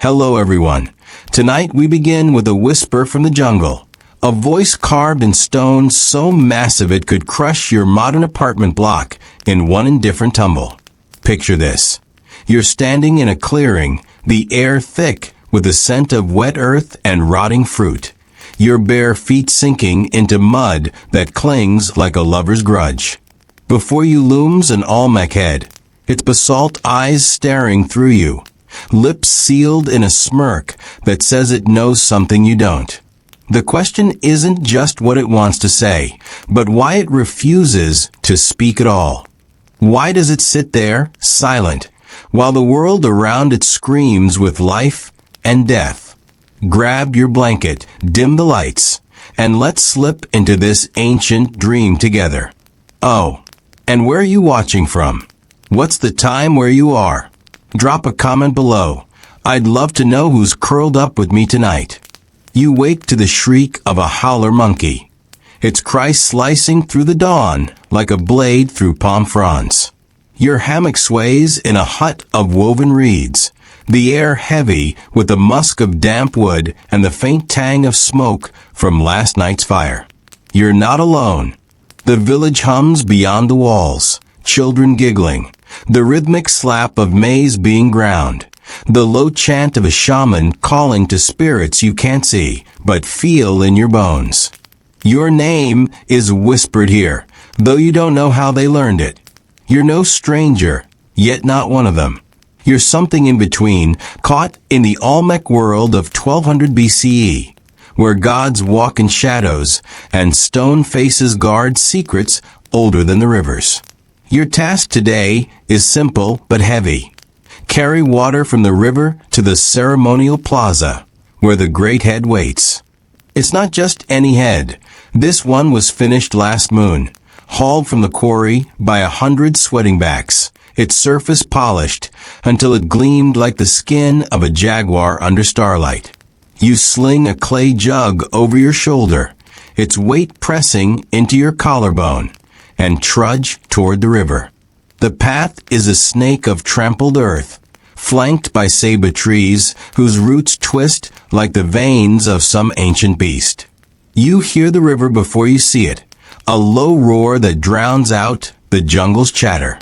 Hello everyone. Tonight we begin with a whisper from the jungle. A voice carved in stone so massive it could crush your modern apartment block in one indifferent tumble. Picture this. You're standing in a clearing, the air thick with the scent of wet earth and rotting fruit. Your bare feet sinking into mud that clings like a lover's grudge. Before you looms an Olmec head, its basalt eyes staring through you. Lips sealed in a smirk that says it knows something you don't. The question isn't just what it wants to say, but why it refuses to speak at all. Why does it sit there, silent, while the world around it screams with life and death? Grab your blanket, dim the lights, and let's slip into this ancient dream together. Oh, and where are you watching from? What's the time where you are? Drop a comment below. I'd love to know who's curled up with me tonight. You wake to the shriek of a howler monkey. Its cry slicing through the dawn like a blade through palm fronds. Your hammock sways in a hut of woven reeds, the air heavy with the musk of damp wood and the faint tang of smoke from last night's fire. You're not alone. The village hums beyond the walls, children giggling, the rhythmic slap of maize being ground, the low chant of a shaman calling to spirits you can't see, but feel in your bones. Your name is whispered here, though you don't know how they learned it. You're no stranger, yet not one of them. You're something in between, caught in the Olmec world of 1200 BCE, where gods walk in shadows and stone faces guard secrets older than the rivers. Your task today is simple but heavy. Carry water from the river to the ceremonial plaza, where the great head waits. It's not just any head. This one was finished last moon, hauled from the quarry by 100 sweating backs, its surface polished until it gleamed like the skin of a jaguar under starlight. You sling a clay jug over your shoulder, its weight pressing into your collarbone, and trudge toward the river. The path is a snake of trampled earth, flanked by ceiba trees whose roots twist like the veins of some ancient beast. You hear the river before you see it, a low roar that drowns out the jungle's chatter.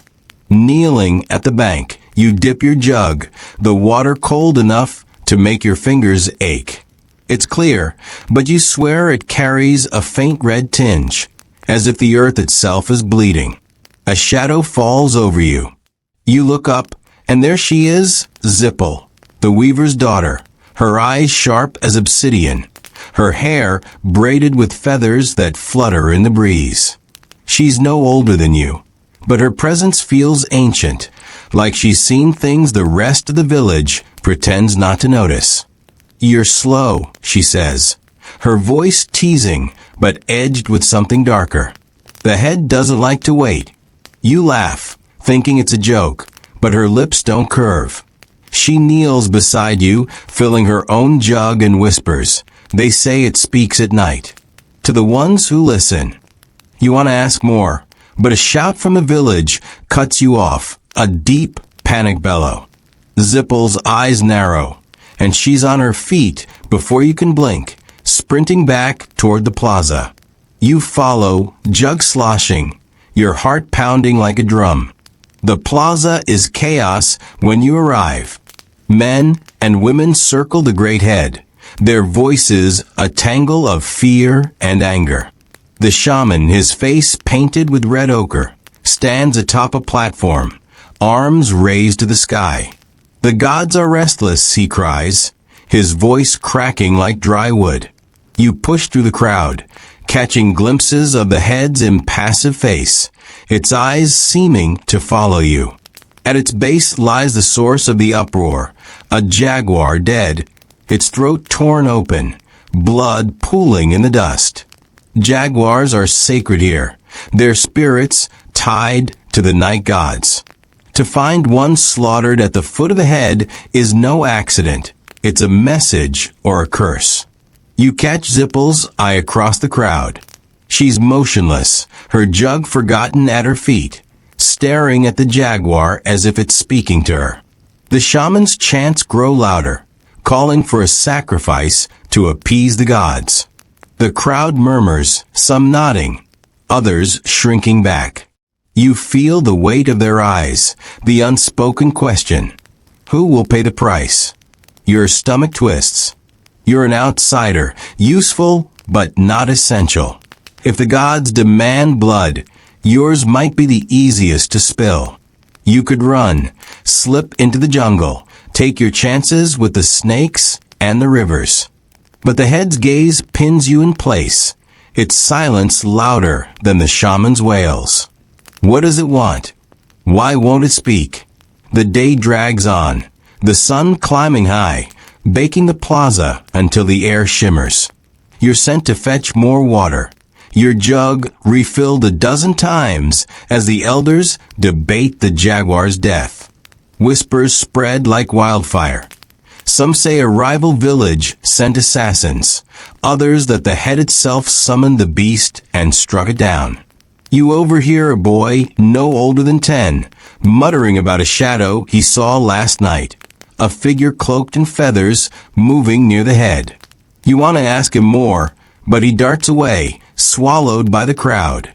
Kneeling at the bank, you dip your jug, the water cold enough to make your fingers ache. It's clear, but you swear it carries a faint red tinge, as if the earth itself is bleeding. A shadow falls over you. You look up, and there she is, Zipple, the weaver's daughter, her eyes sharp as obsidian, her hair braided with feathers that flutter in the breeze. She's no older than you, but her presence feels ancient, like she's seen things the rest of the village pretends not to notice. You're slow, she says, her voice teasing, but edged with something darker. The head doesn't like to wait. You laugh, thinking it's a joke, but her lips don't curve. She kneels beside you, filling her own jug and whispers. They say it speaks at night. To the ones who listen. You want to ask more, but a shout from the village cuts you off, a deep panic bellow. Zipple's eyes narrow, and she's on her feet before you can blink, sprinting back toward the plaza. You follow, jug sloshing, your heart pounding like a drum. The plaza is chaos when you arrive. Men and women circle the great head, their voices a tangle of fear and anger. The shaman, his face painted with red ochre, stands atop a platform, arms raised to the sky. The gods are restless, he cries, his voice cracking like dry wood. You push through the crowd, catching glimpses of the head's impassive face, its eyes seeming to follow you. At its base lies the source of the uproar, a jaguar dead, its throat torn open, blood pooling in the dust. Jaguars are sacred here, their spirits tied to the night gods. To find one slaughtered at the foot of the head is no accident. It's a message or a curse. You catch Zipple's eye across the crowd. She's motionless, her jug forgotten at her feet, staring at the jaguar as if it's speaking to her. The shaman's chants grow louder, calling for a sacrifice to appease the gods. The crowd murmurs, some nodding, others shrinking back. You feel the weight of their eyes, the unspoken question. Who will pay the price? Your stomach twists. You're an outsider, useful but not essential. If the gods demand blood, yours might be the easiest to spill. You could run, slip into the jungle, take your chances with the snakes and the rivers. But the head's gaze pins you in place, its silence louder than the shaman's wails. What does it want? Why won't it speak? The day drags on, the sun climbing high, baking the plaza until the air shimmers. You're sent to fetch more water, your jug refilled a dozen times as the elders debate the jaguar's death. Whispers spread like wildfire. Some say a rival village sent assassins, others that the head itself summoned the beast and struck it down. You overhear a boy no older than 10, muttering about a shadow he saw last night, a figure cloaked in feathers moving near the head. You want to ask him more, but he darts away, swallowed by the crowd.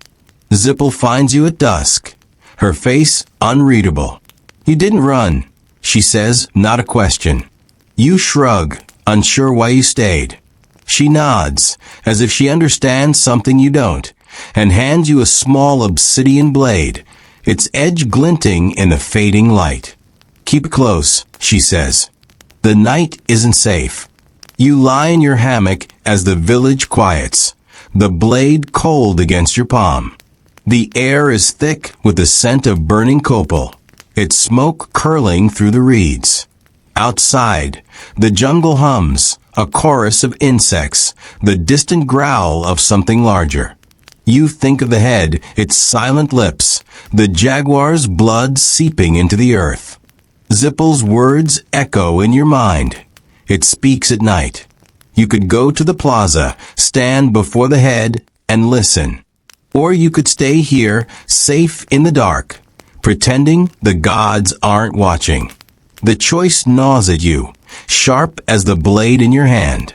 Zipple finds you at dusk, her face unreadable. You didn't run, she says, not a question. You shrug, unsure why you stayed. She nods, as if she understands something you don't, and hands you a small obsidian blade, its edge glinting in the fading light. Keep it close, she says. The night isn't safe. You lie in your hammock as the village quiets, the blade cold against your palm. The air is thick with the scent of burning copal, its smoke curling through the reeds. Outside, the jungle hums, a chorus of insects, the distant growl of something larger. You think of the head, its silent lips, the jaguar's blood seeping into the earth. Zipple's words echo in your mind. It speaks at night. You could go to the plaza, stand before the head, and listen. Or you could stay here, safe in the dark, pretending the gods aren't watching. The choice gnaws at you, sharp as the blade in your hand.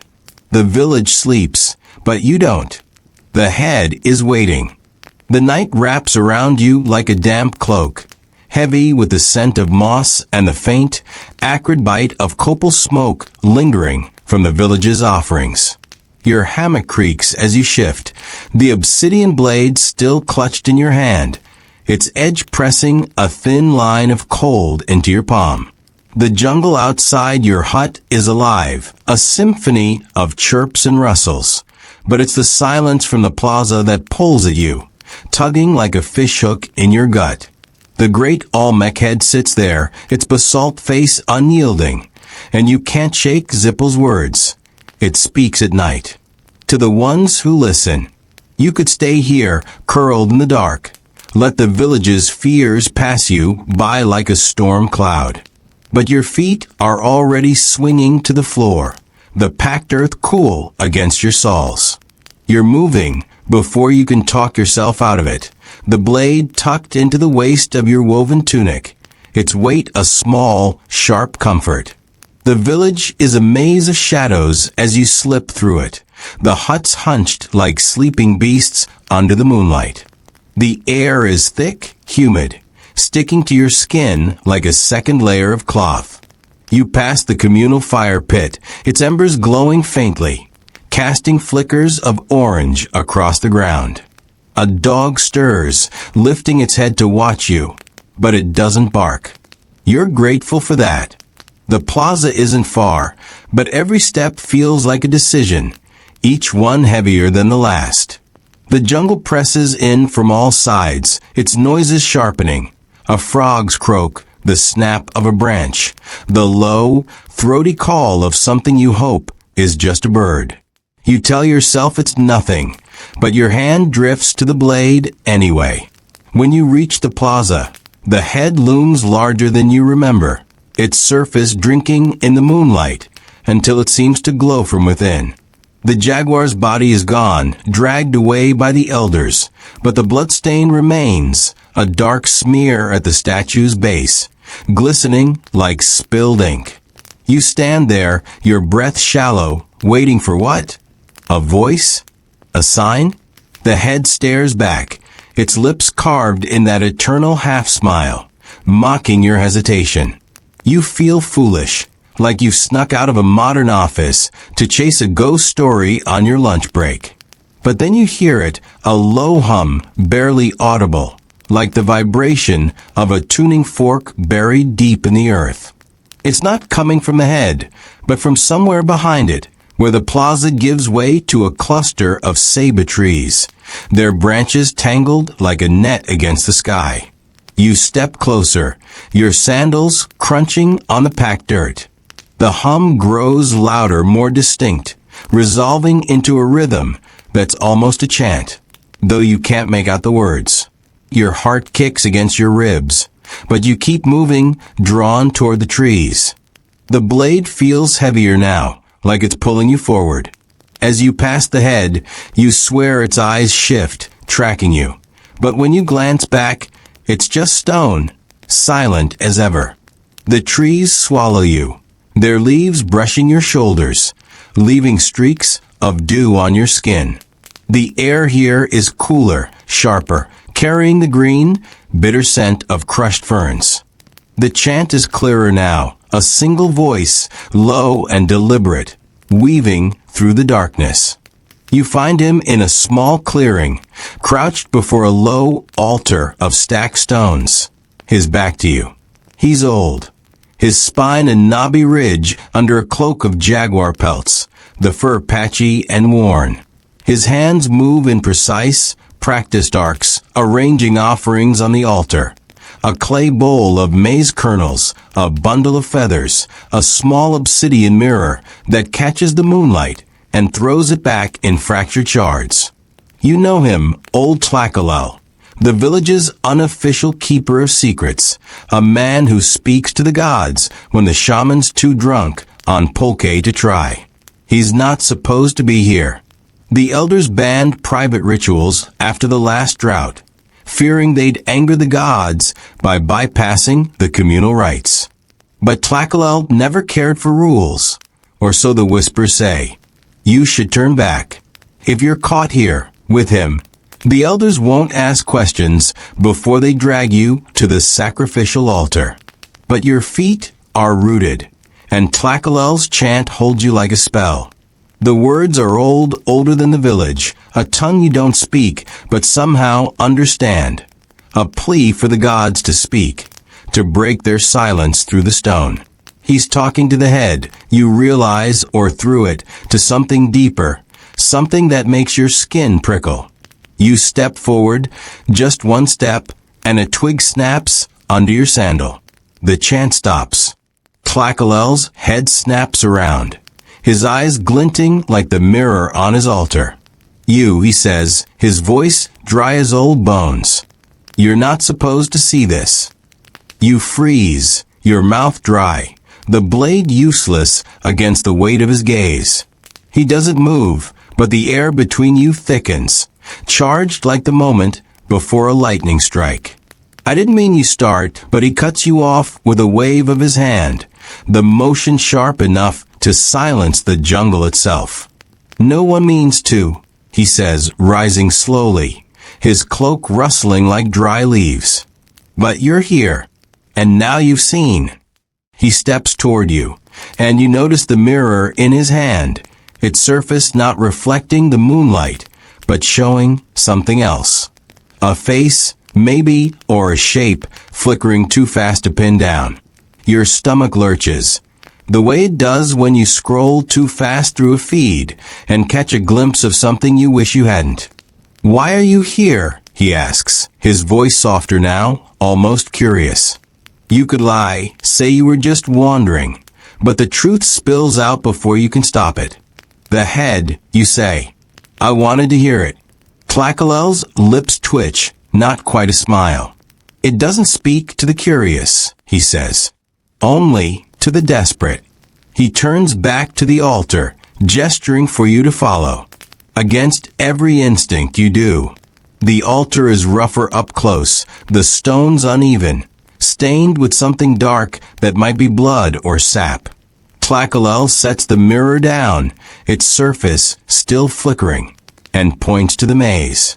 The village sleeps, but you don't. The head is waiting. The night wraps around you like a damp cloak, heavy with the scent of moss and the faint, acrid bite of copal smoke lingering from the village's offerings. Your hammock creaks as you shift, the obsidian blade still clutched in your hand, its edge pressing a thin line of cold into your palm. The jungle outside your hut is alive, a symphony of chirps and rustles. But it's the silence from the plaza that pulls at you, tugging like a fishhook in your gut. The great Olmec head sits there, its basalt face unyielding, and you can't shake Zipple's words. It speaks at night. To the ones who listen, you could stay here, curled in the dark. Let the village's fears pass you by like a storm cloud. But your feet are already swinging to the floor, the packed earth cool against your soles. You're moving before you can talk yourself out of it, the blade tucked into the waist of your woven tunic, its weight a small, sharp comfort. The village is a maze of shadows as you slip through it, the huts hunched like sleeping beasts under the moonlight. The air is thick, humid, sticking to your skin like a second layer of cloth. You pass the communal fire pit, its embers glowing faintly, casting flickers of orange across the ground. A dog stirs, lifting its head to watch you, but it doesn't bark. You're grateful for that. The plaza isn't far, but every step feels like a decision, each one heavier than the last. The jungle presses in from all sides, its noises sharpening. A frog's croak, the snap of a branch, the low, throaty call of something you hope is just a bird. You tell yourself it's nothing, but your hand drifts to the blade anyway. When you reach the plaza, the head looms larger than you remember, its surface drinking in the moonlight until it seems to glow from within. The jaguar's body is gone, dragged away by the elders, but the bloodstain remains, a dark smear at the statue's base, glistening like spilled ink. You stand there, your breath shallow, waiting for what? A voice? A sign? The head stares back, its lips carved in that eternal half-smile, mocking your hesitation. You feel foolish, like you've snuck out of a modern office to chase a ghost story on your lunch break. But then you hear it, a low hum, barely audible, like the vibration of a tuning fork buried deep in the earth. It's not coming from the head, but from somewhere behind it, where the plaza gives way to a cluster of ceiba trees, their branches tangled like a net against the sky. You step closer, your sandals crunching on the packed dirt. The hum grows louder, more distinct, resolving into a rhythm that's almost a chant, though you can't make out the words. Your heart kicks against your ribs, but you keep moving, drawn toward the trees. The blade feels heavier now, like it's pulling you forward. As you pass the head, you swear its eyes shift, tracking you. But when you glance back, it's just stone, silent as ever. The trees swallow you, their leaves brushing your shoulders, leaving streaks of dew on your skin. The air here is cooler, sharper, carrying the green, bitter scent of crushed ferns. The chant is clearer now, a single voice, low and deliberate, weaving through the darkness. You find him in a small clearing, crouched before a low altar of stacked stones, his back to you. He's old, his spine a knobby ridge under a cloak of jaguar pelts, the fur patchy and worn. His hands move in precise, practiced arcs, arranging offerings on the altar. A clay bowl of maize kernels, a bundle of feathers, a small obsidian mirror that catches the moonlight and throws it back in fractured shards. You know him, old Tlakalel, the village's unofficial keeper of secrets, a man who speaks to the gods when the shaman's too drunk on pulque to try. He's not supposed to be here. The elders banned private rituals after the last drought, fearing they'd anger the gods by bypassing the communal rites. But Tlakalel never cared for rules, or so the whispers say. You should turn back. If you're caught here, with him, the elders won't ask questions before they drag you to the sacrificial altar. But your feet are rooted, and Tlakalel's chant holds you like a spell. The words are old, older than the village, a tongue you don't speak, but somehow understand. A plea for the gods to speak, to break their silence through the stone. He's talking to the head, you realize, or through it, to something deeper, something that makes your skin prickle. You step forward, just one step, and a twig snaps under your sandal. The chant stops. Tlakalel's head snaps around, his eyes glinting like the mirror on his altar. You, he says, his voice dry as old bones. You're not supposed to see this. You freeze, your mouth dry, the blade useless against the weight of his gaze. He doesn't move, but the air between you thickens, charged like the moment before a lightning strike. I didn't mean you start, but he cuts you off with a wave of his hand, the motion sharp enough to silence the jungle itself. No one means to, he says, rising slowly, his cloak rustling like dry leaves. But you're here, and now you've seen. He steps toward you, and you notice the mirror in his hand, its surface not reflecting the moonlight, but showing something else. A face, maybe, or a shape flickering too fast to pin down. Your stomach lurches, the way it does when you scroll too fast through a feed and catch a glimpse of something you wish you hadn't. Why are you here? He asks, his voice softer now, almost curious. You could lie, say you were just wandering, but the truth spills out before you can stop it. The head, you say. I wanted to hear it. Tlakalel's lips twitch, not quite a smile. It doesn't speak to the curious, he says. Only to the desperate. He turns back to the altar, gesturing for you to follow. Against every instinct you do. The altar is rougher up close, the stones uneven, stained with something dark that might be blood or sap. Tlakalel sets the mirror down, its surface still flickering, and points to the maze.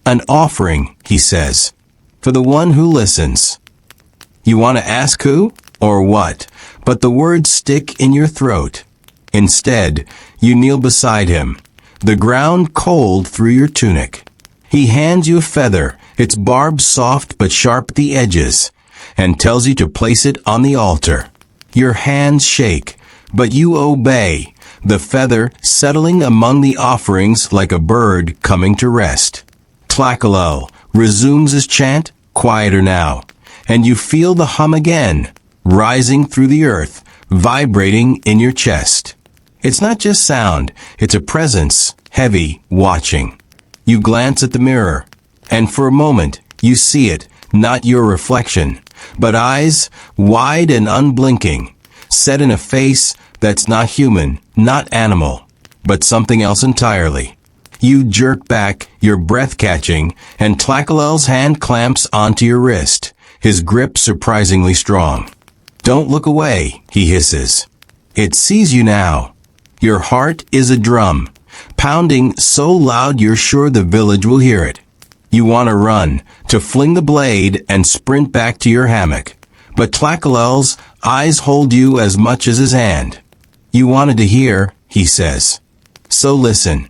An offering, he says, for the one who listens. You want to ask who or what, but the words stick in your throat. Instead, you kneel beside him, the ground cold through your tunic. He hands you a feather, its barbed soft but sharp at the edges, and tells you to place it on the altar. Your hands shake, but you obey, the feather settling among the offerings like a bird coming to rest. Tlakalel resumes his chant, quieter now, and you feel the hum again, rising through the earth, vibrating in your chest. It's not just sound, it's a presence, heavy, watching. You glance at the mirror, and for a moment, you see it, not your reflection, but eyes, wide and unblinking, set in a face that's not human, not animal, but something else entirely. You jerk back, your breath catching, and Tlakalel's hand clamps onto your wrist, his grip surprisingly strong. Don't look away, he hisses. It sees you now. Your heart is a drum, pounding so loud you're sure the village will hear it. You want to run, to fling the blade and sprint back to your hammock. But Tlakalel's eyes hold you as much as his hand. You wanted to hear, he says. So listen.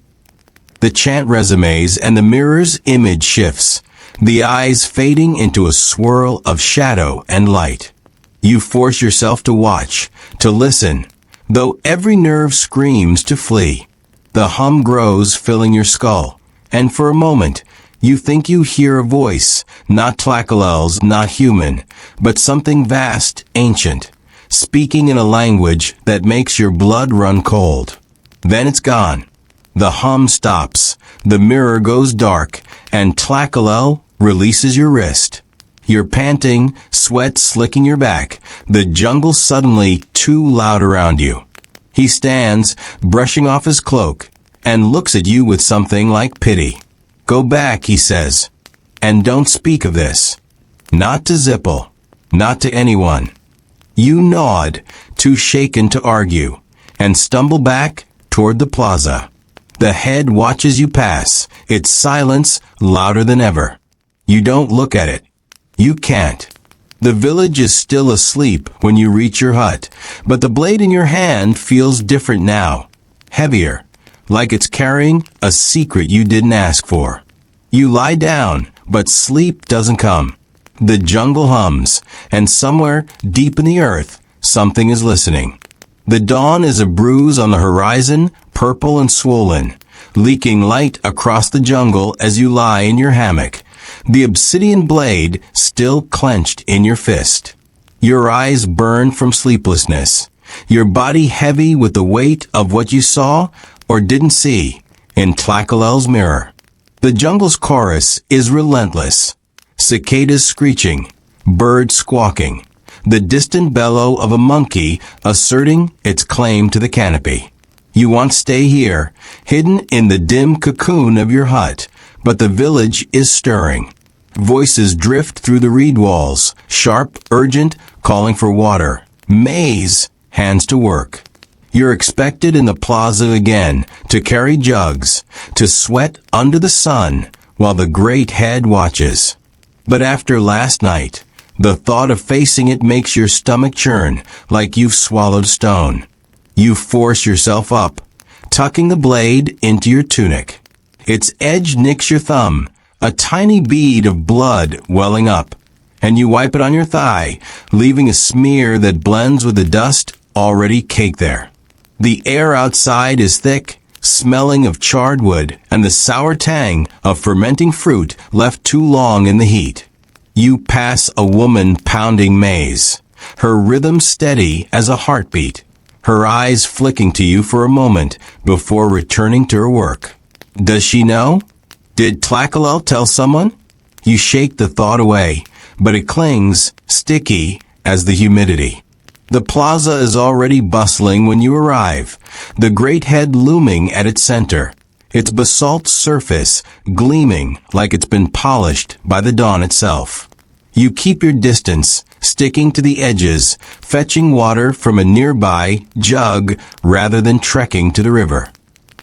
The chant resumes and the mirror's image shifts, the eyes fading into a swirl of shadow and light. You force yourself to watch, to listen, though every nerve screams to flee. The hum grows, filling your skull, and for a moment, you think you hear a voice, not Tlakalel's, not human, but something vast, ancient, speaking in a language that makes your blood run cold. Then it's gone. The hum stops, the mirror goes dark, and Tlakalel releases your wrist. You're panting, sweat slicking your back, the jungle suddenly too loud around you. He stands, brushing off his cloak, and looks at you with something like pity. Go back, he says, and don't speak of this. Not to Zipple, not to anyone. You nod, too shaken to argue, and stumble back toward the plaza. The head watches you pass, its silence louder than ever. You don't look at it. You can't. The village is still asleep when you reach your hut, but the blade in your hand feels different now. Heavier, like it's carrying a secret you didn't ask for. You lie down, but sleep doesn't come. The jungle hums, and somewhere deep in the earth, something is listening. The dawn is a bruise on the horizon, purple and swollen, leaking light across the jungle as you lie in your hammock, the obsidian blade still clenched in your fist. Your eyes burn from sleeplessness, your body heavy with the weight of what you saw or didn't see in Tlakalel's mirror. The jungle's chorus is relentless, cicadas screeching, birds squawking, the distant bellow of a monkey asserting its claim to the canopy. You want to stay here, hidden in the dim cocoon of your hut, but the village is stirring. Voices drift through the reed walls, sharp, urgent, calling for water. Maize, hands to work. You're expected in the plaza again, to carry jugs, to sweat under the sun, while the great head watches. But after last night, the thought of facing it makes your stomach churn, like you've swallowed stone. You force yourself up, tucking the blade into your tunic. Its edge nicks your thumb, a tiny bead of blood welling up, and you wipe it on your thigh, leaving a smear that blends with the dust already caked there. The air outside is thick, smelling of charred wood and the sour tang of fermenting fruit left too long in the heat. You pass a woman pounding maize, her rhythm steady as a heartbeat, her eyes flicking to you for a moment before returning to her work. Does she know? Did Tlakalel tell someone? You shake the thought away, but it clings, sticky as the humidity. The plaza is already bustling when you arrive, the great head looming at its center, its basalt surface gleaming like it's been polished by the dawn itself. You keep your distance, sticking to the edges, fetching water from a nearby jug rather than trekking to the river.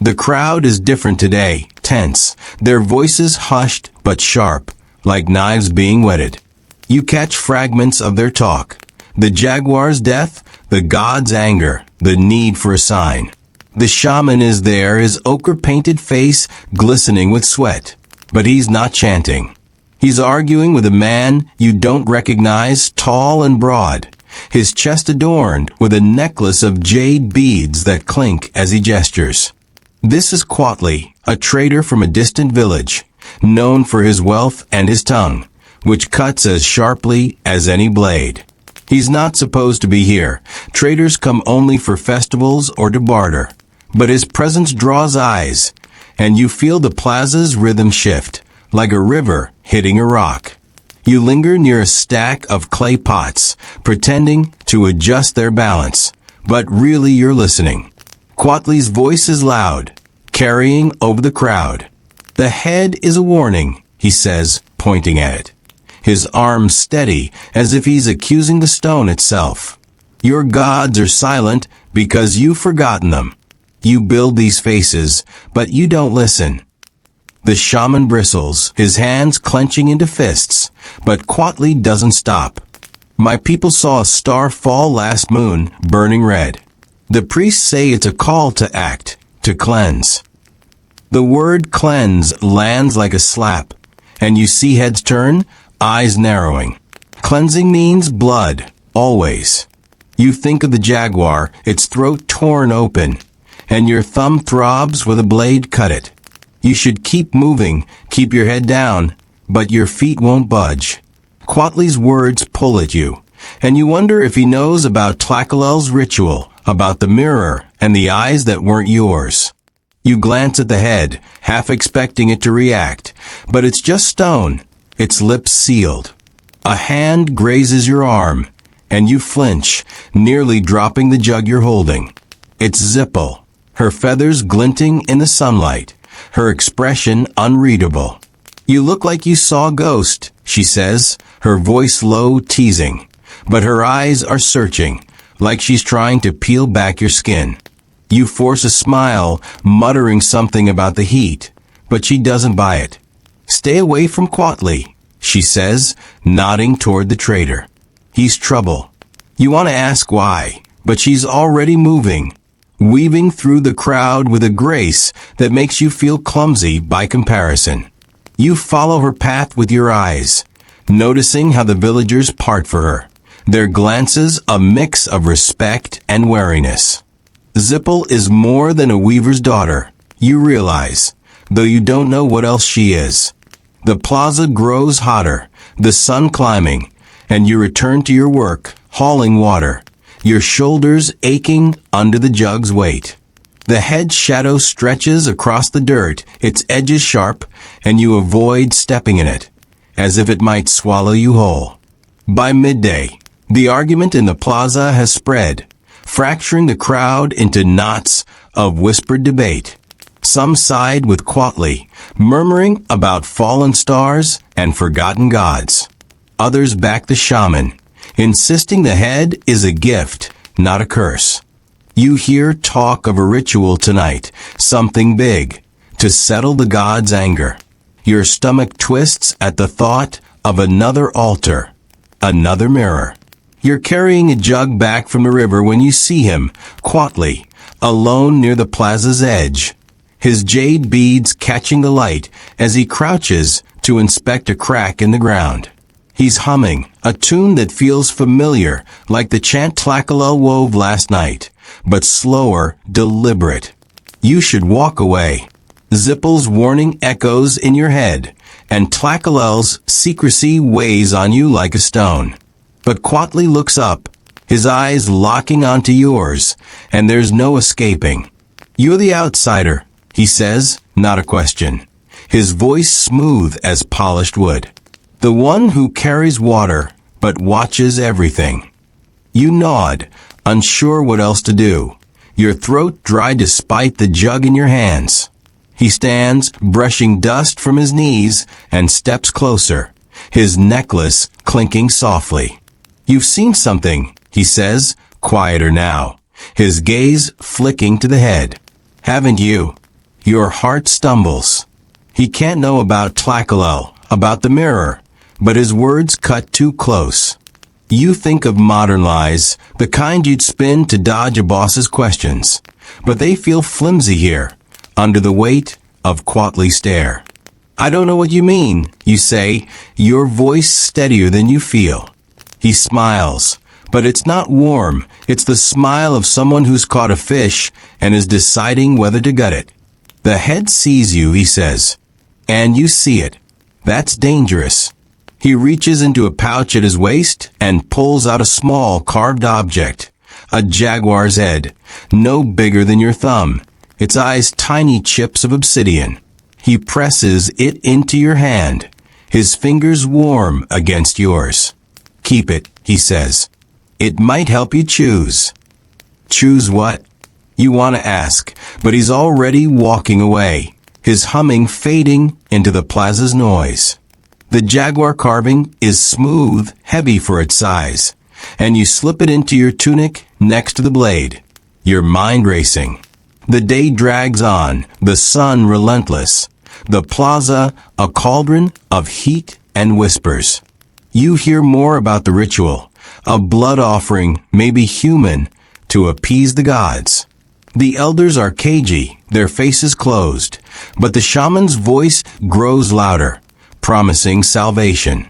The crowd is different today, tense, their voices hushed but sharp, like knives being whetted. You catch fragments of their talk. The jaguar's death, the god's anger, the need for a sign. The shaman is there, his ochre-painted face glistening with sweat. But he's not chanting. He's arguing with a man you don't recognize, tall and broad, his chest adorned with a necklace of jade beads that clink as he gestures. This is Quatley, a trader from a distant village, known for his wealth and his tongue, which cuts as sharply as any blade. He's not supposed to be here. Traders come only for festivals or to barter. But his presence draws eyes, and you feel the plaza's rhythm shift, like a river hitting a rock. You linger near a stack of clay pots, pretending to adjust their balance, but really you're listening. Quatley's voice is loud, carrying over the crowd. The head is a warning, he says, pointing at it. His arms steady, as if he's accusing the stone itself. Your gods are silent because you've forgotten them. You build these faces, but you don't listen. The shaman bristles, his hands clenching into fists, but Quatley doesn't stop. My people saw a star fall last moon, burning red. The priests say it's a call to act, to cleanse. The word cleanse lands like a slap, and you see heads turn, eyes narrowing. Cleansing means blood, always. You think of the jaguar, its throat torn open, and your thumb throbs where the blade cut it. You should keep moving, keep your head down, but your feet won't budge. Quatley's words pull at you, and you wonder if he knows about Tlacael's ritual, about the mirror and the eyes that weren't yours. You glance at the head, half expecting it to react, but it's just stone, its lips sealed. A hand grazes your arm, and you flinch, nearly dropping the jug you're holding. It's Zipple, her feathers glinting in the sunlight, her expression unreadable. You look like you saw a ghost, she says, her voice low, teasing, but her eyes are searching, like she's trying to peel back your skin. You force a smile, muttering something about the heat, but she doesn't buy it. Stay away from Quatley, she says, nodding toward the trader. He's trouble. You want to ask why, but she's already moving, weaving through the crowd with a grace that makes you feel clumsy by comparison. You follow her path with your eyes, noticing how the villagers part for her, their glances a mix of respect and wariness. Zipple is more than a weaver's daughter, you realize, though you don't know what else she is. The plaza grows hotter, the sun climbing, and you return to your work, hauling water, your shoulders aching under the jug's weight. The head shadow stretches across the dirt, its edges sharp, and you avoid stepping in it, as if it might swallow you whole. By midday, the argument in the plaza has spread, fracturing the crowd into knots of whispered debate. Some side with Quatley, murmuring about fallen stars and forgotten gods. Others back the shaman, insisting the head is a gift, not a curse. You hear talk of a ritual tonight, something big, to settle the god's anger. Your stomach twists at the thought of another altar, another mirror. You're carrying a jug back from the river when you see him, Quatley, alone near the plaza's edge, his jade beads catching the light as he crouches to inspect a crack in the ground. He's humming, a tune that feels familiar, like the chant Tlacael wove last night, but slower, deliberate. You should walk away. Zipple's warning echoes in your head, and Tlacael's secrecy weighs on you like a stone. But Quatley looks up, his eyes locking onto yours, and there's no escaping. You're the outsider, he says, not a question. His voice smooth as polished wood. The one who carries water, but watches everything. You nod, unsure what else to do, your throat dry despite the jug in your hands. He stands, brushing dust from his knees, and steps closer, his necklace clinking softly. "You've seen something," he says, quieter now, his gaze flicking to the head. "Haven't you?" Your heart stumbles. He can't know about Tlacalel, about the mirror, but his words cut too close. You think of modern lies, the kind you'd spin to dodge a boss's questions, but they feel flimsy here, under the weight of Quatley's stare. "I don't know what you mean," you say, your voice steadier than you feel. He smiles, but it's not warm. It's the smile of someone who's caught a fish and is deciding whether to gut it. "The head sees you," he says, and you see it. That's dangerous. He reaches into a pouch at his waist and pulls out a small carved object, a jaguar's head, no bigger than your thumb, its eyes tiny chips of obsidian. He presses it into your hand, his fingers warm against yours. "Keep it," he says. "It might help you choose." Choose what? You want to ask, but he's already walking away, his humming fading into the plaza's noise. The jaguar carving is smooth, heavy for its size, and you slip it into your tunic next to the blade, your mind racing. The day drags on, the sun relentless, the plaza a cauldron of heat and whispers. You hear more about the ritual, a blood offering, maybe human, to appease the gods. The elders are cagey, their faces closed, but the shaman's voice grows louder, promising salvation.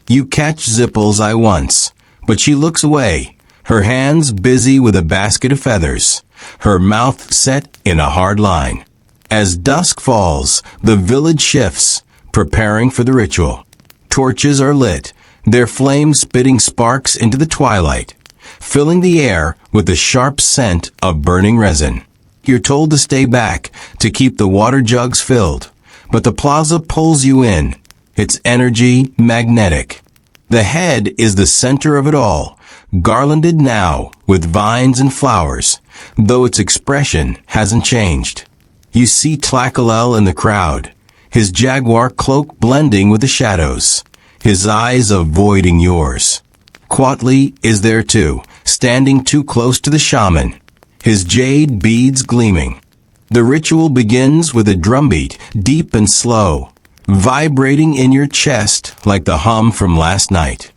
You catch Zipple's eye once, but she looks away, her hands busy with a basket of feathers, her mouth set in a hard line. As dusk falls, the village shifts, preparing for the ritual. Torches are lit, their flames spitting sparks into the twilight, filling the air with the sharp scent of burning resin. You're told to stay back, to keep the water jugs filled, but the plaza pulls you in, its energy magnetic. The head is the center of it all, garlanded now with vines and flowers, though its expression hasn't changed. You see Tlacalel in the crowd, his jaguar cloak blending with the shadows, his eyes avoiding yours. Quatley is there too, standing too close to the shaman, his jade beads gleaming. The ritual begins with a drumbeat, deep and slow, vibrating in your chest like the hum from last night.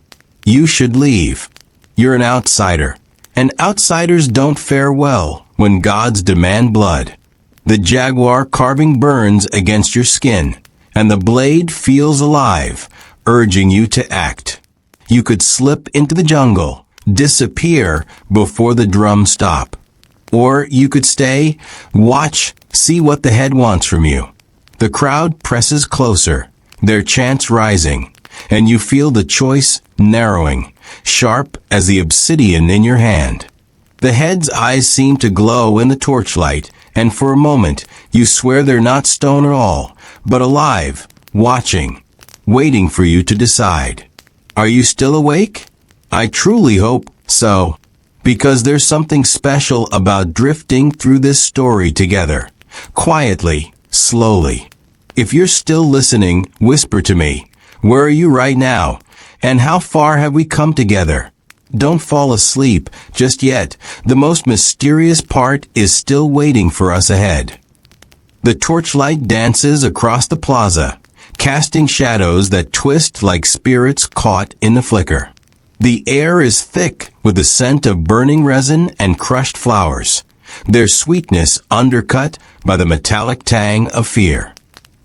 You should leave. You're an outsider, and outsiders don't fare well when gods demand blood. The jaguar carving burns against your skin, and the blade feels alive, urging you to act. You could slip into the jungle, disappear before the drums stop. Or you could stay, watch, see what the head wants from you. The crowd presses closer, their chants rising, and you feel the choice narrowing, sharp as the obsidian in your hand. The head's eyes seem to glow in the torchlight, and for a moment you swear they're not stone at all, but alive, watching, waiting for you to decide. Are you still awake? I truly hope so, because there's something special about drifting through this story together, quietly, slowly. If you're still listening, whisper to me, where are you right now, and how far have we come together? Don't fall asleep just yet. The most mysterious part is still waiting for us ahead. The torchlight dances across the plaza, casting shadows that twist like spirits caught in the flicker. The air is thick with the scent of burning resin and crushed flowers, their sweetness undercut by the metallic tang of fear.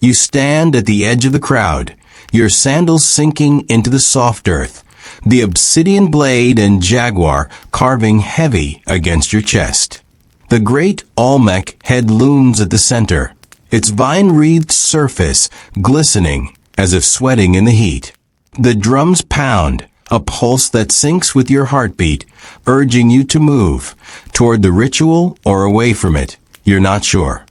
You stand at the edge of the crowd, your sandals sinking into the soft earth, the obsidian blade and jaguar carving heavy against your chest. The great Olmec head looms at the center, its vine-wreathed surface glistening as if sweating in the heat. The drums pound, a pulse that syncs with your heartbeat, urging you to move, toward the ritual or away from it, you're not sure.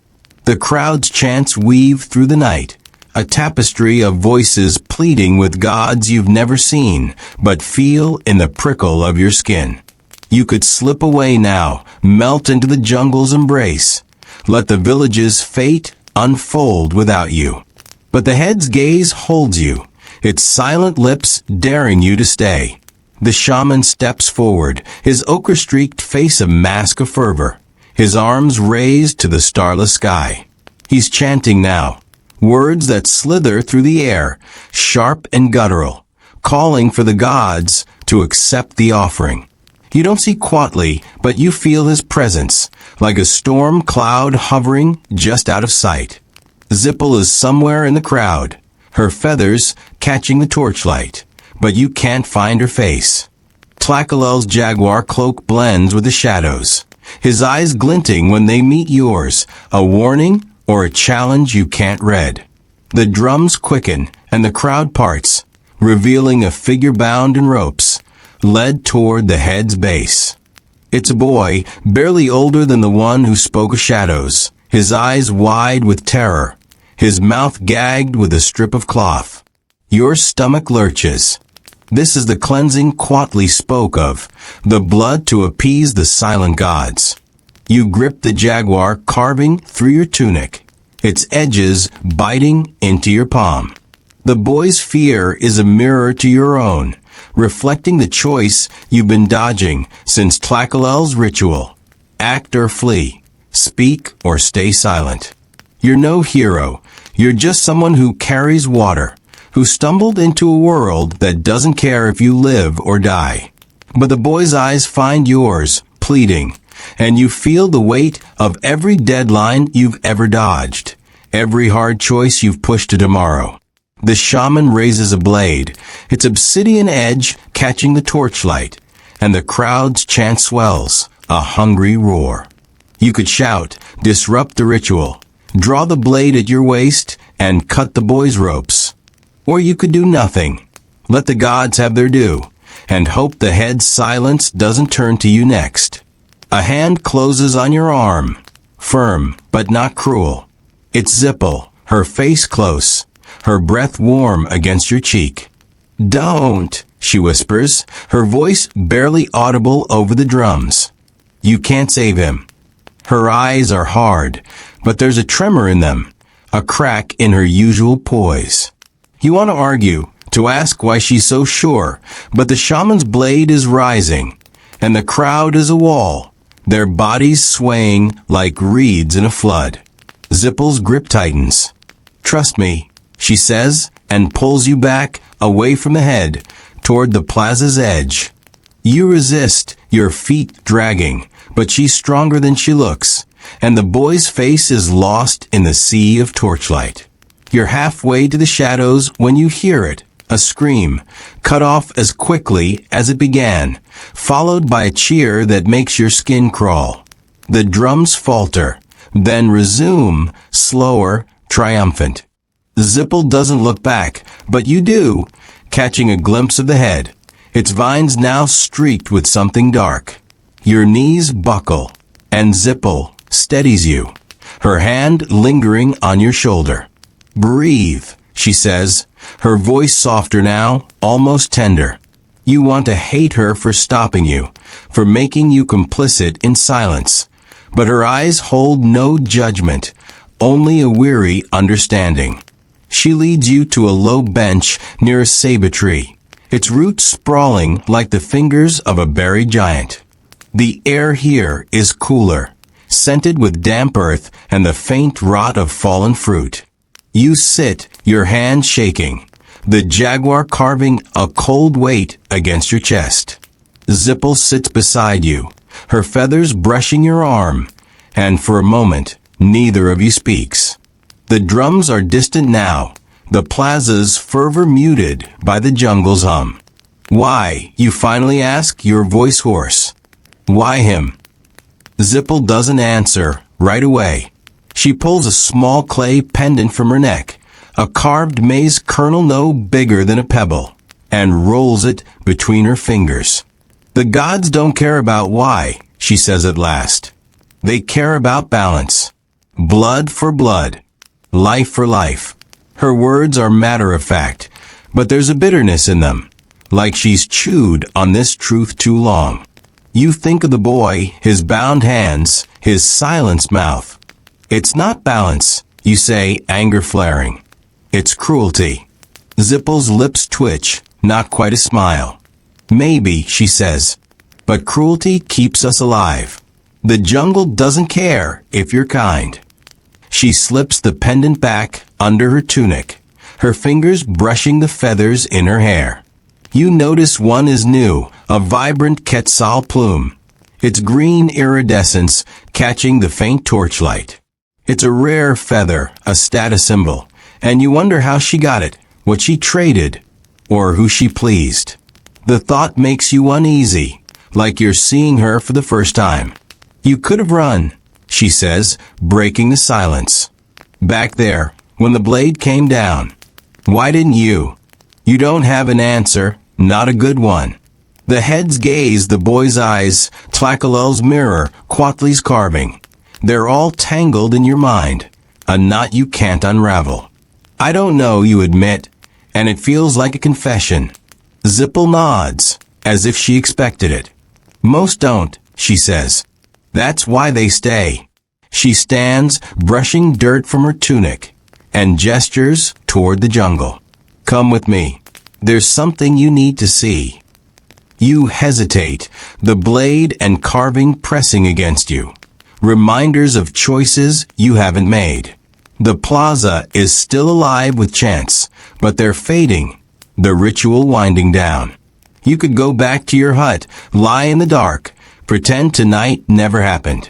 The crowd's chants weave through the night, a tapestry of voices pleading with gods you've never seen, but feel in the prickle of your skin. You could slip away now, melt into the jungle's embrace. Let the village's fate unfold without you. But the head's gaze holds you, its silent lips daring you to stay. The shaman steps forward, his ochre-streaked face a mask of fervor, his arms raised to the starless sky. He's chanting now, words that slither through the air, sharp and guttural, calling for the gods to accept the offering. You don't see Quatley, but you feel his presence, like a storm cloud hovering just out of sight. Zipple is somewhere in the crowd, her feathers catching the torchlight, but you can't find her face. Tlackalel's jaguar cloak blends with the shadows, his eyes glinting when they meet yours, a warning or a challenge you can't read. The drums quicken and the crowd parts, revealing a figure bound in ropes, led toward the head's base. It's a boy, barely older than the one who spoke of shadows, his eyes wide with terror, his mouth gagged with a strip of cloth. Your stomach lurches. This is the cleansing Quatley spoke of, the blood to appease the silent gods. You grip the jaguar carving through your tunic, its edges biting into your palm. The boy's fear is a mirror to your own, reflecting the choice you've been dodging since Tlackalel's ritual. Act or flee, speak or stay silent. You're no hero, you're just someone who carries water, who stumbled into a world that doesn't care if you live or die. But the boy's eyes find yours, pleading, and you feel the weight of every deadline you've ever dodged, every hard choice you've pushed to tomorrow. The shaman raises a blade, its obsidian edge catching the torchlight, and the crowd's chant swells, a hungry roar. You could shout, disrupt the ritual, draw the blade at your waist, and cut the boy's ropes. Or you could do nothing, let the gods have their due, and hope the head's silence doesn't turn to you next. A hand closes on your arm, firm but not cruel. It's Zipple, her face close, her breath warm against your cheek. "Don't," she whispers, her voice barely audible over the drums. You can't save him. Her eyes are hard, but there's a tremor in them, a crack in her usual poise. You want to argue, to ask why she's so sure, but the shaman's blade is rising, and the crowd is a wall, their bodies swaying like reeds in a flood. Zipple's grip tightens. "Trust me," she says, and pulls you back, away from the head, toward the plaza's edge. You resist, your feet dragging, but she's stronger than she looks, and the boy's face is lost in the sea of torchlight. You're halfway to the shadows when you hear it, a scream, cut off as quickly as it began, followed by a cheer that makes your skin crawl. The drums falter, then resume, slower, triumphant. Zipple doesn't look back, but you do, catching a glimpse of the head, its vines now streaked with something dark. Your knees buckle, and Zipple steadies you, her hand lingering on your shoulder. "Breathe," she says, her voice softer now, almost tender. You want to hate her for stopping you, for making you complicit in silence. But her eyes hold no judgment, only a weary understanding. She leads you to a low bench near a ceiba tree, its roots sprawling like the fingers of a buried giant. The air here is cooler, scented with damp earth and the faint rot of fallen fruit. You sit, your hand shaking, the jaguar carving a cold weight against your chest. Zipple sits beside you, her feathers brushing your arm, and for a moment, neither of you speaks. The drums are distant now, the plaza's fervor muted by the jungle's hum. "Why?" you finally ask, your voice hoarse. "Why him?" Zipple doesn't answer right away. She pulls a small clay pendant from her neck, a carved maize kernel no bigger than a pebble, and rolls it between her fingers. "The gods don't care about why," she says at last. "They care about balance. Blood for blood. Life for life." Her words are matter-of-fact, but there's a bitterness in them, like she's chewed on this truth too long. You think of the boy, his bound hands, his silenced mouth. "It's not balance," you say, anger flaring. "It's cruelty." Zipple's lips twitch, not quite a smile. Maybe, she says, but cruelty keeps us alive. The jungle doesn't care if you're kind. She slips the pendant back under her tunic, her fingers brushing the feathers in her hair. You notice one is new, a vibrant quetzal plume, its green iridescence catching the faint torchlight. It's a rare feather, a status symbol, and you wonder how she got it, what she traded, or who she pleased. The thought makes you uneasy, like you're seeing her for the first time. You could have run, she says, breaking the silence. Back there, when the blade came down. Why didn't you? You don't have an answer, not a good one. The head's gaze, the boy's eyes, Tlacaelel's mirror, Quatli's carving. They're all tangled in your mind, a knot you can't unravel. I don't know, you admit, and it feels like a confession. Zipple nods, as if she expected it. Most don't, she says. That's why they stay. She stands, brushing dirt from her tunic, and gestures toward the jungle. Come with me. There's something you need to see. You hesitate, the blade and carving pressing against you. Reminders of choices you haven't made. The plaza is still alive with chants, but they're fading, the ritual winding down. You could go back to your hut, lie in the dark, pretend tonight never happened.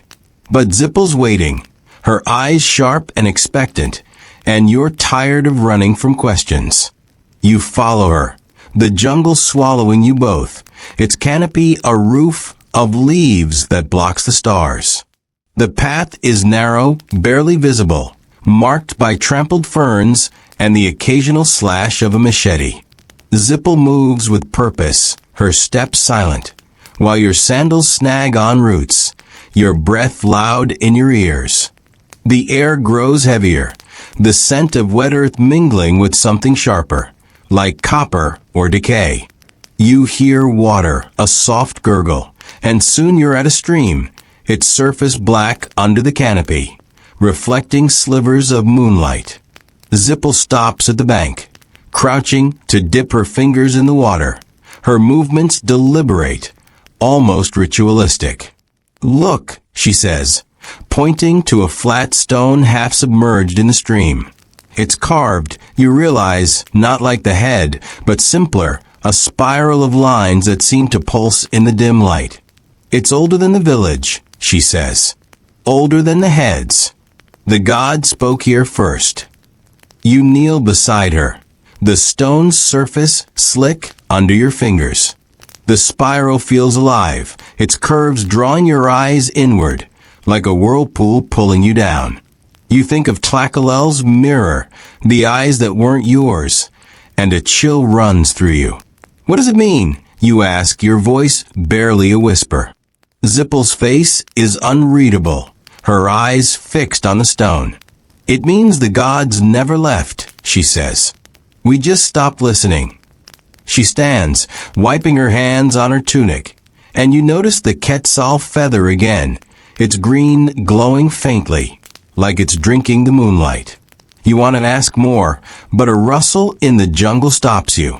But Zipple's waiting, her eyes sharp and expectant, and you're tired of running from questions. You follow her, the jungle swallowing you both, its canopy a roof of leaves that blocks the stars. The path is narrow, barely visible, marked by trampled ferns and the occasional slash of a machete. Zipple moves with purpose, her steps silent, while your sandals snag on roots, your breath loud in your ears. The air grows heavier, the scent of wet earth mingling with something sharper, like copper or decay. You hear water, a soft gurgle, and soon you're at a stream, its surface black under the canopy, reflecting slivers of moonlight. Zipple stops at the bank, crouching to dip her fingers in the water, her movements deliberate, almost ritualistic. Look, she says, pointing to a flat stone half submerged in the stream. It's carved, you realize, not like the head, but simpler, a spiral of lines that seem to pulse in the dim light. It's older than the village, she says. Older than the heads. The god spoke here first. You kneel beside her, the stone's surface slick under your fingers. The spiral feels alive, its curves drawing your eyes inward, like a whirlpool pulling you down. You think of Tlacaelel's mirror, the eyes that weren't yours, and a chill runs through you. What does it mean? You ask, your voice barely a whisper. Zipple's face is unreadable, her eyes fixed on the stone. It means the gods never left, she says. We just stopped listening. She stands, wiping her hands on her tunic, and you notice the quetzal feather again, its green glowing faintly, like it's drinking the moonlight. You want to ask more, but a rustle in the jungle stops you.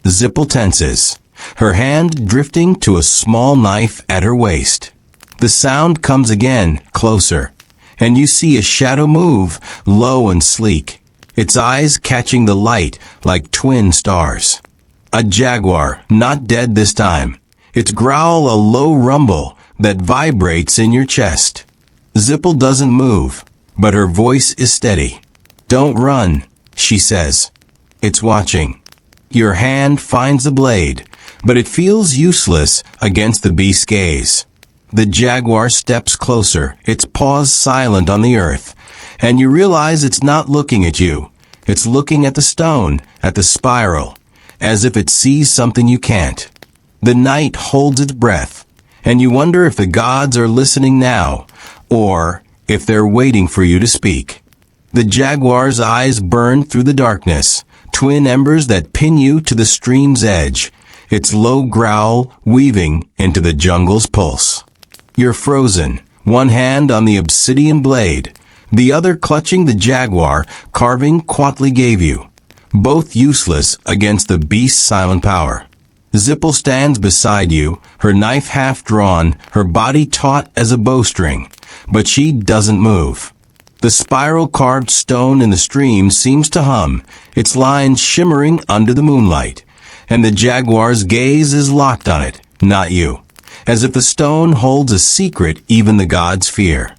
Zipple tenses, her hand drifting to a small knife at her waist. The sound comes again, closer, and you see a shadow move, low and sleek, its eyes catching the light like twin stars. A jaguar, not dead this time. Its growl a low rumble that vibrates in your chest. Zipple doesn't move, but her voice is steady. Don't run, she says. It's watching. Your hand finds the blade, but it feels useless against the beast's gaze. The jaguar steps closer, its paws silent on the earth, and you realize it's not looking at you. It's looking at the stone, at the spiral, as if it sees something you can't. The night holds its breath, and you wonder if the gods are listening now, or if they're waiting for you to speak. The jaguar's eyes burn through the darkness, twin embers that pin you to the stream's edge, its low growl weaving into the jungle's pulse. You're frozen, one hand on the obsidian blade, the other clutching the jaguar carving Quatli gave you. both useless against the beast's silent power. Zipple stands beside you, her knife half drawn, her body taut as a bowstring, but she doesn't move. The spiral-carved stone in the stream seems to hum, its lines shimmering under the moonlight, and the jaguar's gaze is locked on it, not you, as if the stone holds a secret even the gods fear.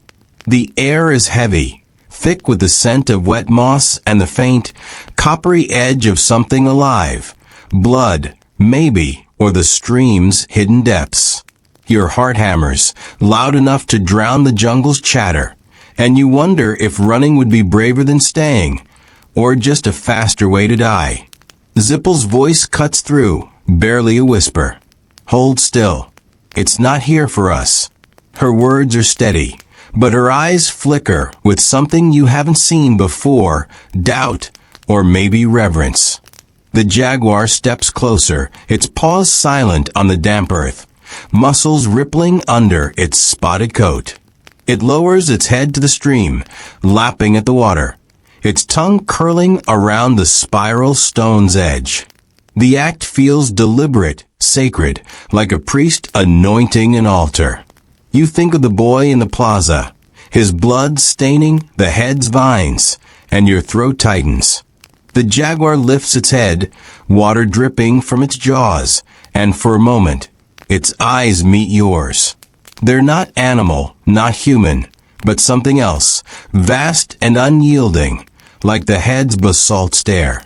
The air is heavy, thick with the scent of wet moss and the faint, coppery edge of something alive, blood, maybe, or the stream's hidden depths. Your heart hammers, loud enough to drown the jungle's chatter, and you wonder if running would be braver than staying, or just a faster way to die. Zipple's voice cuts through, barely a whisper. Hold still. It's not here for us. Her words are steady, but her eyes flicker with something you haven't seen before, doubt, or maybe reverence. The jaguar steps closer, its paws silent on the damp earth, muscles rippling under its spotted coat. It lowers its head to the stream, lapping at the water, its tongue curling around the spiral stone's edge. The act feels deliberate, sacred, like a priest anointing an altar. You think of the boy in the plaza, his blood staining the head's vines, and your throat tightens. The jaguar lifts its head, water dripping from its jaws, and for a moment, its eyes meet yours. They're not animal, not human, but something else, vast and unyielding, like the head's basalt stare.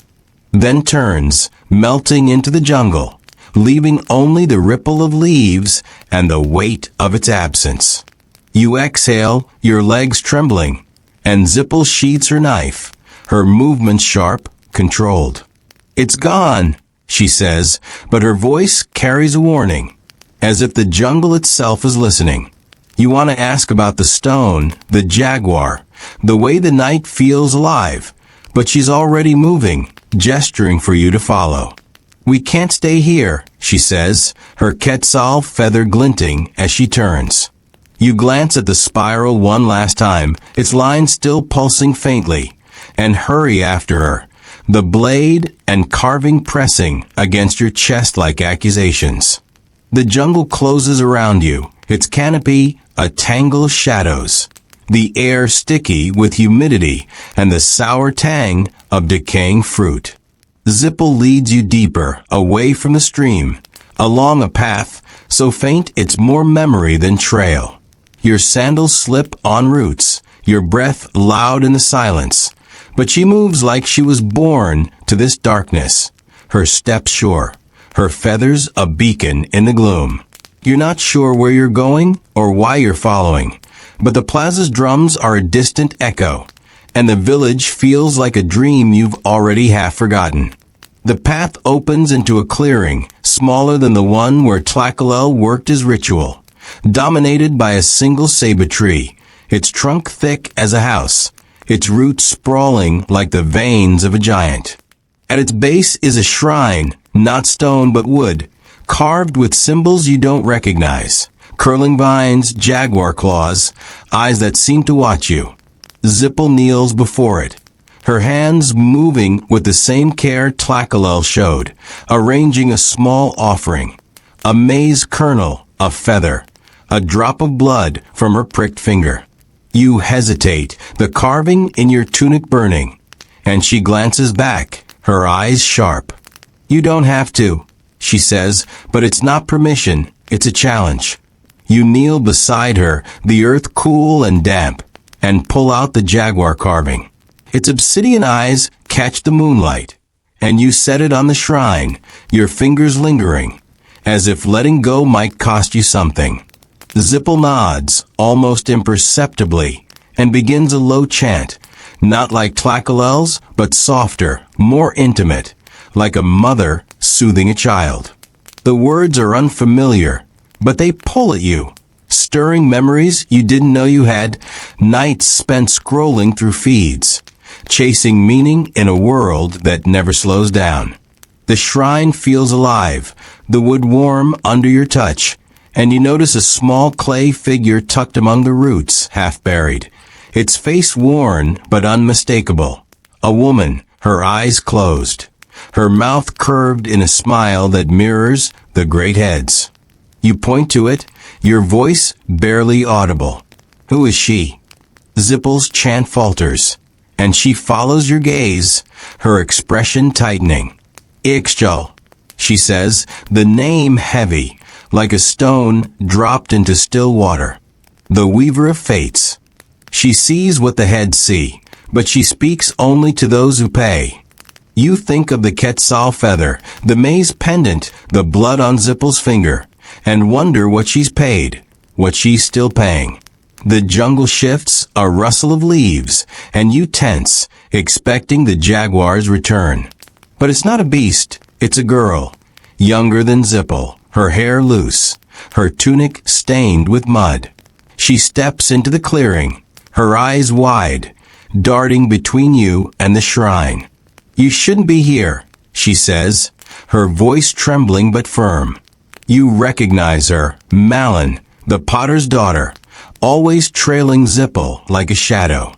Then turns, melting into the jungle, leaving only the ripple of leaves and the weight of its absence. You exhale, your legs trembling, and Zipple sheathes her knife, her movements sharp, controlled. It's gone, she says, but her voice carries a warning, as if the jungle itself is listening. You want to ask about the stone, the jaguar, the way the night feels alive, but she's already moving, gesturing for you to follow. We can't stay here, she says, her quetzal feather glinting as she turns. You glance at the spiral one last time, its line still pulsing faintly, and hurry after her, the blade and carving pressing against your chest like accusations. The jungle closes around you, its canopy a tangle of shadows, the air sticky with humidity and the sour tang of decaying fruit. Zipple leads you deeper, away from the stream, along a path so faint it's more memory than trail. Your sandals slip on roots, your breath loud in the silence, but she moves like she was born to this darkness, her steps sure, her feathers a beacon in the gloom. You're not sure where you're going or why you're following, but the plaza's drums are a distant echo, and the village feels like a dream you've already half forgotten. The path opens into a clearing, smaller than the one where Tlakalel worked his ritual, dominated by a single ceiba tree, its trunk thick as a house, its roots sprawling like the veins of a giant. At its base is a shrine, not stone but wood, carved with symbols you don't recognize, curling vines, jaguar claws, eyes that seem to watch you. Zipple kneels before it, her hands moving with the same care Tlakalel showed, arranging a small offering, a maize kernel, a feather, a drop of blood from her pricked finger. You hesitate, the carving in your tunic burning, and she glances back, her eyes sharp. You don't have to, she says, but it's not permission, it's a challenge. You kneel beside her, the earth cool and damp, and pull out the jaguar carving. Its obsidian eyes catch the moonlight, and you set it on the shrine, your fingers lingering, as if letting go might cost you something. Zipple nods, almost imperceptibly, and begins a low chant, not like Tlakalel's, but softer, more intimate, like a mother soothing a child. The words are unfamiliar, but they pull at you, stirring memories you didn't know you had, nights spent scrolling through feeds, chasing meaning in a world that never slows down. The shrine feels alive, the wood warm under your touch, and you notice a small clay figure tucked among the roots, half buried, its face worn but unmistakable. A woman, her eyes closed, her mouth curved in a smile that mirrors the great heads. You point to it, your voice barely audible. Who is she? Zippel's chant falters, and she follows your gaze, her expression tightening. Ixchel, she says, the name heavy, like a stone dropped into still water. The weaver of fates. She sees what the heads see, but she speaks only to those who pay. You think of the Quetzal feather, the maize pendant, the blood on Zippel's finger, and wonder what she's paid, what she's still paying. The jungle shifts, a rustle of leaves, and you tense, expecting the jaguar's return. But it's not a beast, it's a girl, younger than Zippel, her hair loose, her tunic stained with mud. She steps into the clearing, her eyes wide, darting between you and the shrine. You shouldn't be here, she says, her voice trembling but firm. You recognize her, Malin, the potter's daughter, always trailing Zippel like a shadow.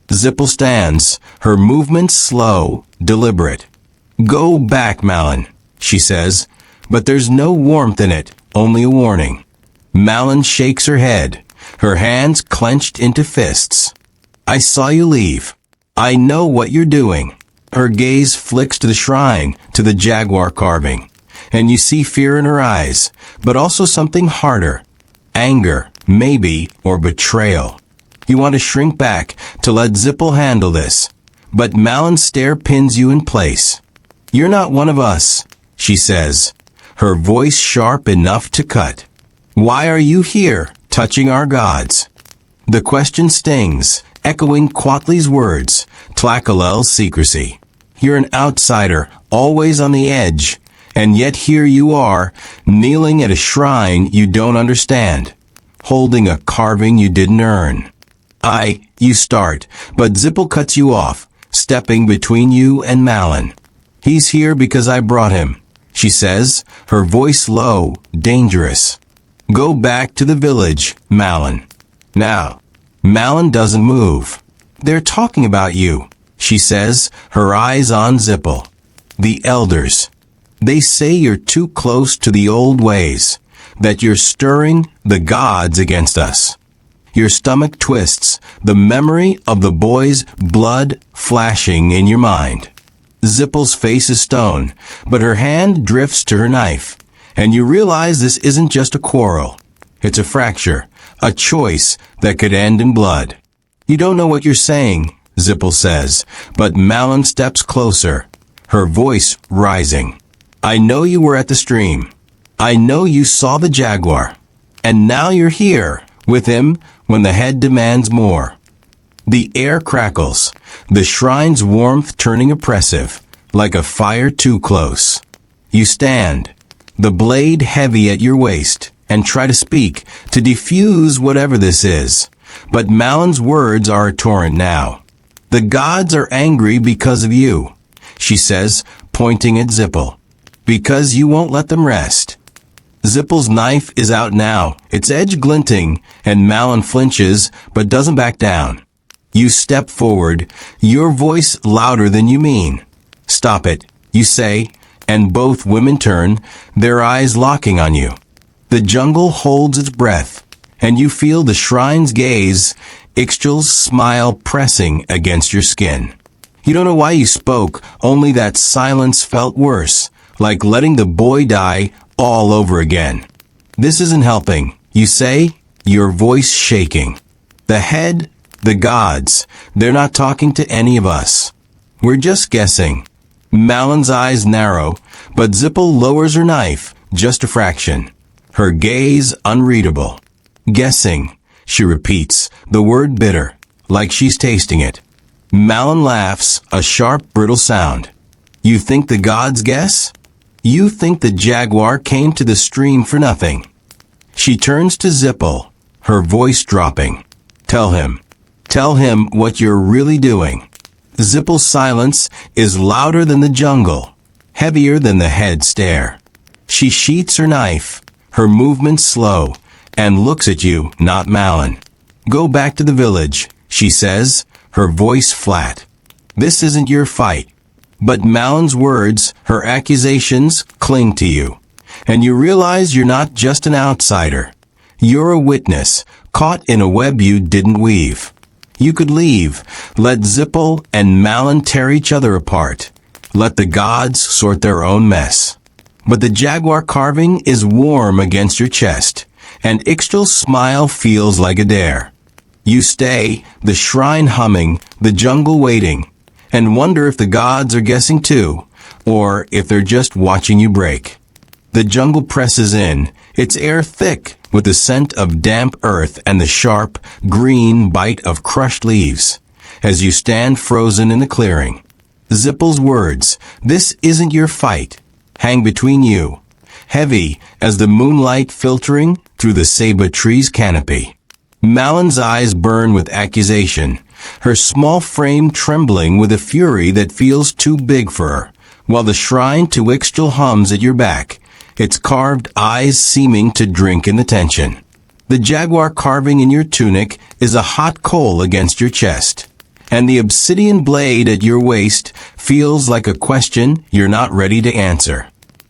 Zippel stands, her movements slow, deliberate. Go back, Malin, she says, but there's no warmth in it, only a warning. Malin shakes her head, her hands clenched into fists. I saw you leave. I know what you're doing. Her gaze flicks to the shrine, to the jaguar carving, and you see fear in her eyes, but also something harder. Anger, maybe, or betrayal. You want to shrink back, to let Zippel handle this, but Malin's stare pins you in place. You're not one of us, she says, her voice sharp enough to cut. Why are you here, touching our gods? The question stings, echoing Quatli's words, Tlacaelel's secrecy. You're an outsider, always on the edge, and yet here you are, kneeling at a shrine you don't understand, holding a carving you didn't earn. You start, but Zippel cuts you off, stepping between you and Malin. He's here because I brought him, she says, her voice low, dangerous. Go back to the village, Malin. Now. Malin doesn't move. They're talking about you, she says, her eyes on Zippel. The elders. They say you're too close to the old ways, that you're stirring the gods against us. Your stomach twists, the memory of the boy's blood flashing in your mind. Zippel's face is stone, but her hand drifts to her knife, and you realize this isn't just a quarrel. It's a fracture, a choice that could end in blood. You don't know what you're saying, Zippel says, but Malin steps closer, her voice rising. I know you were at the stream. I know you saw the jaguar. And now you're here, with him, when the head demands more. The air crackles, the shrine's warmth turning oppressive, like a fire too close. You stand, the blade heavy at your waist, and try to speak, to diffuse whatever this is. But Malin's words are a torrent now. The gods are angry because of you, she says, pointing at Zippel. Because you won't let them rest. Zippel's knife is out now, its edge glinting, and Malin flinches, but doesn't back down. You step forward, your voice louder than you mean. Stop it, you say, and both women turn, their eyes locking on you. The jungle holds its breath, and you feel the shrine's gaze, Ixchel's smile pressing against your skin. You don't know why you spoke, only that silence felt worse, like letting the boy die all over again. This isn't helping, you say, your voice shaking. The head, the gods, they're not talking to any of us. We're just guessing. Malin's eyes narrow, but Zippel lowers her knife, just a fraction. Her gaze unreadable. Guessing, she repeats, the word bitter, like she's tasting it. Malin laughs, a sharp, brittle sound. You think the gods guess? You think the jaguar came to the stream for nothing. She turns to Zippel, her voice dropping. Tell him what you're really doing. Zippel's silence is louder than the jungle, heavier than the head stare. She sheaths her knife, her movements slow, and looks at you, not Malin. Go back to the village, she says, her voice flat. This isn't your fight. But Malyn's words, her accusations, cling to you. And you realize you're not just an outsider. You're a witness, caught in a web you didn't weave. You could leave, let Zipple and Malyn tear each other apart. Let the gods sort their own mess. But the jaguar carving is warm against your chest, and Ixchel's smile feels like a dare. You stay, the shrine humming, the jungle waiting, and wonder if the gods are guessing too, or if they're just watching you break. The jungle presses in, its air thick with the scent of damp earth and the sharp, green bite of crushed leaves, as you stand frozen in the clearing. Zipple's words, "This isn't your fight," hang between you, heavy as the moonlight filtering through the ceiba tree's canopy. Malyn's eyes burn with accusation, her small frame trembling with a fury that feels too big for her, while the shrine to Ixchel hums at your back, its carved eyes seeming to drink in the tension. The jaguar carving in your tunic is a hot coal against your chest, and the obsidian blade at your waist feels like a question you're not ready to answer.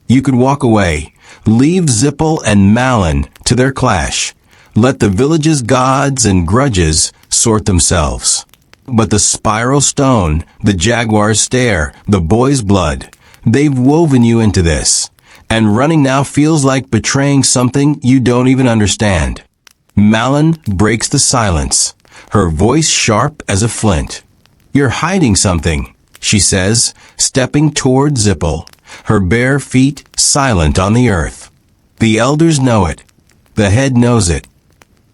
You could walk away, leave Zipple and Malyn to their clash, let the village's gods and grudges sort themselves. But the spiral stone, the jaguar's stare, the boy's blood, they've woven you into this. And running now feels like betraying something you don't even understand. Malyn breaks the silence, her voice sharp as a flint. "You're hiding something," she says, stepping toward Zipple, her bare feet silent on the earth. The elders know it. The head knows it.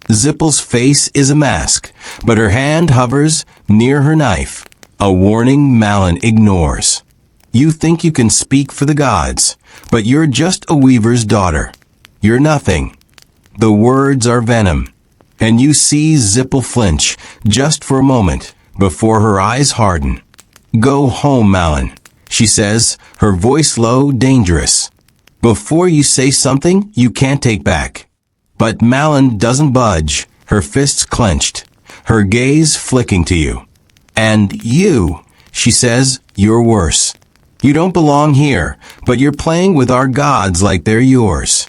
Zipple's face is a mask, but her hand hovers near her knife, a warning Malyn ignores. You think you can speak for the gods, but you're just a weaver's daughter. You're nothing. The words are venom, and you see Zipple flinch just for a moment before her eyes harden. "Go home, Malyn," she says, her voice low, dangerous. "Before you say something you can't take back." But Malyn doesn't budge, her fists clenched, her gaze flicking to you. "And you," she says, "you're worse. You don't belong here, but you're playing with our gods like they're yours."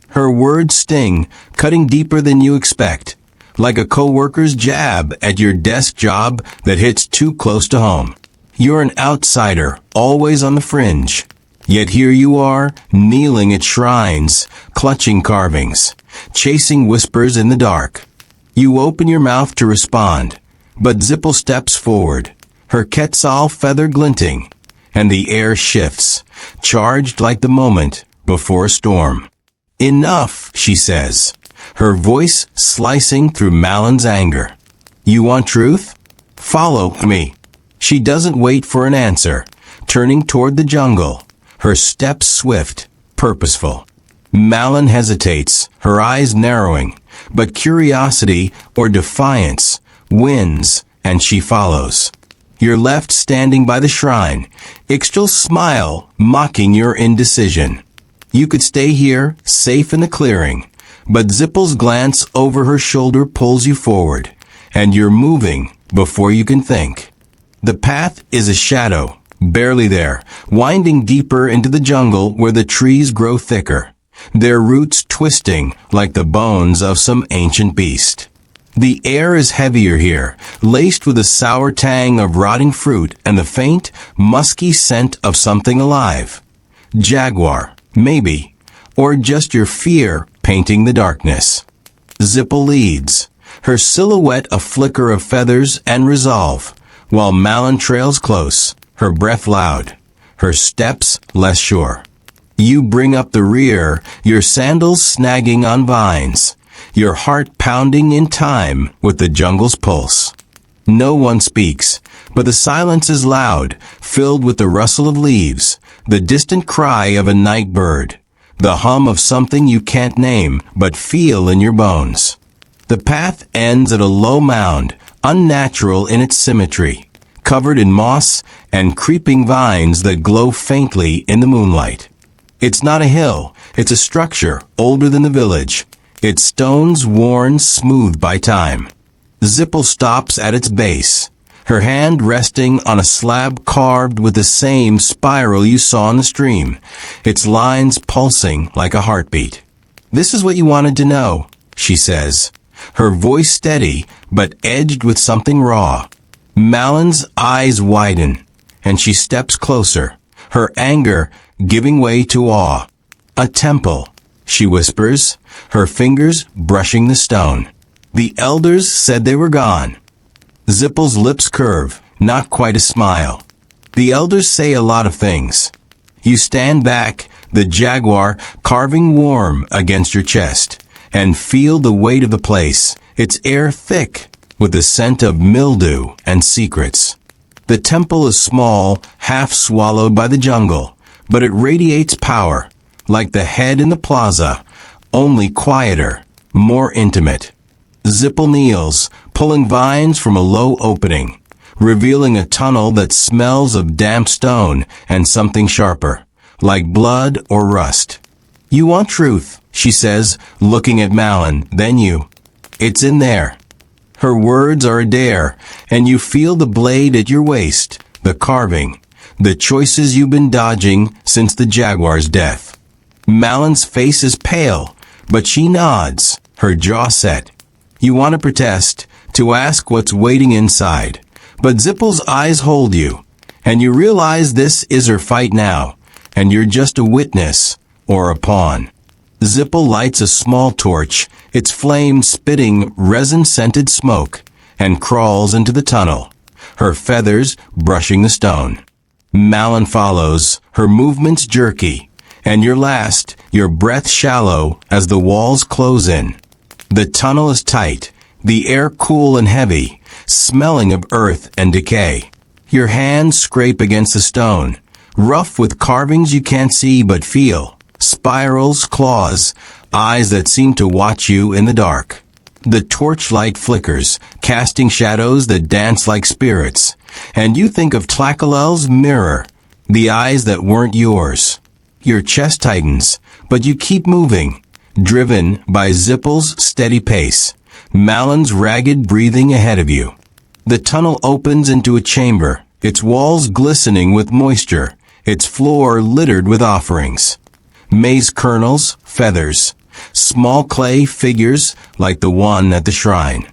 Her words sting, cutting deeper than you expect, like a coworker's jab at your desk job that hits too close to home. You're an outsider, always on the fringe. Yet here you are, kneeling at shrines, clutching carvings, chasing whispers in the dark. You open your mouth to respond, but Zipple steps forward, her quetzal feather glinting, and the air shifts, charged like the moment before a storm. "Enough," she says, her voice slicing through Malyn's anger. "You want truth? Follow me." She doesn't wait for an answer, turning toward the jungle, her steps swift, purposeful. Malyn hesitates, her eyes narrowing, but curiosity or defiance wins, and she follows. You're left standing by the shrine, Ixchel's smile mocking your indecision. You could stay here, safe in the clearing, but Zipple's glance over her shoulder pulls you forward, and you're moving before you can think. The path is a shadow, barely there, winding deeper into the jungle where the trees grow thicker, their roots twisting like the bones of some ancient beast. The air is heavier here, laced with the sour tang of rotting fruit and the faint, musky scent of something alive. Jaguar, maybe, or just your fear painting the darkness. Zipple leads, her silhouette a flicker of feathers and resolve, while Malyn trails close, her breath loud, her steps less sure. You bring up the rear, your sandals snagging on vines, your heart pounding in time with the jungle's pulse. No one speaks, but the silence is loud, filled with the rustle of leaves, the distant cry of a night bird, the hum of something you can't name but feel in your bones. The path ends at a low mound, unnatural in its symmetry, covered in moss and creeping vines that glow faintly in the moonlight. It's not a hill, it's a structure older than the village, its stones worn smooth by time. Zipple stops at its base, her hand resting on a slab carved with the same spiral you saw in the stream, its lines pulsing like a heartbeat. "This is what you wanted to know," she says, her voice steady but edged with something raw. Malyn's eyes widen, and she steps closer, her anger giving way to awe. "A temple," she whispers, her fingers brushing the stone. "The elders said they were gone." Zippel's lips curve, not quite a smile. "The elders say a lot of things." You stand back, the jaguar carving warm against your chest, and feel the weight of the place, its air thick with the scent of mildew and secrets. The temple is small, half swallowed by the jungle, but it radiates power, like the head in the plaza, only quieter, more intimate. Zippel kneels, pulling vines from a low opening, revealing a tunnel that smells of damp stone and something sharper, like blood or rust. "You want truth," she says, looking at Malyn, then you. "It's in there." Her words are a dare, and you feel the blade at your waist, the carving, the choices you've been dodging since the jaguar's death. Malyn's face is pale, but she nods, her jaw set. You want to protest, to ask what's waiting inside, but Zippel's eyes hold you, and you realize this is her fight now, and you're just a witness, or a pawn. Zippel lights a small torch, its flame spitting resin-scented smoke, and crawls into the tunnel, her feathers brushing the stone. Malyn follows, her movements jerky, and you're last, your breath shallow as the walls close in. The tunnel is tight, the air cool and heavy, smelling of earth and decay. Your hands scrape against the stone, rough with carvings you can't see but feel, spirals, claws, eyes that seem to watch you in the dark. The torchlight flickers, casting shadows that dance like spirits, and you think of Tlacalel's mirror, the eyes that weren't yours. Your chest tightens, but you keep moving, driven by Zippel's steady pace, Malyn's ragged breathing ahead of you. The tunnel opens into a chamber, its walls glistening with moisture, its floor littered with offerings. Maize kernels, feathers, small clay figures like the one at the shrine.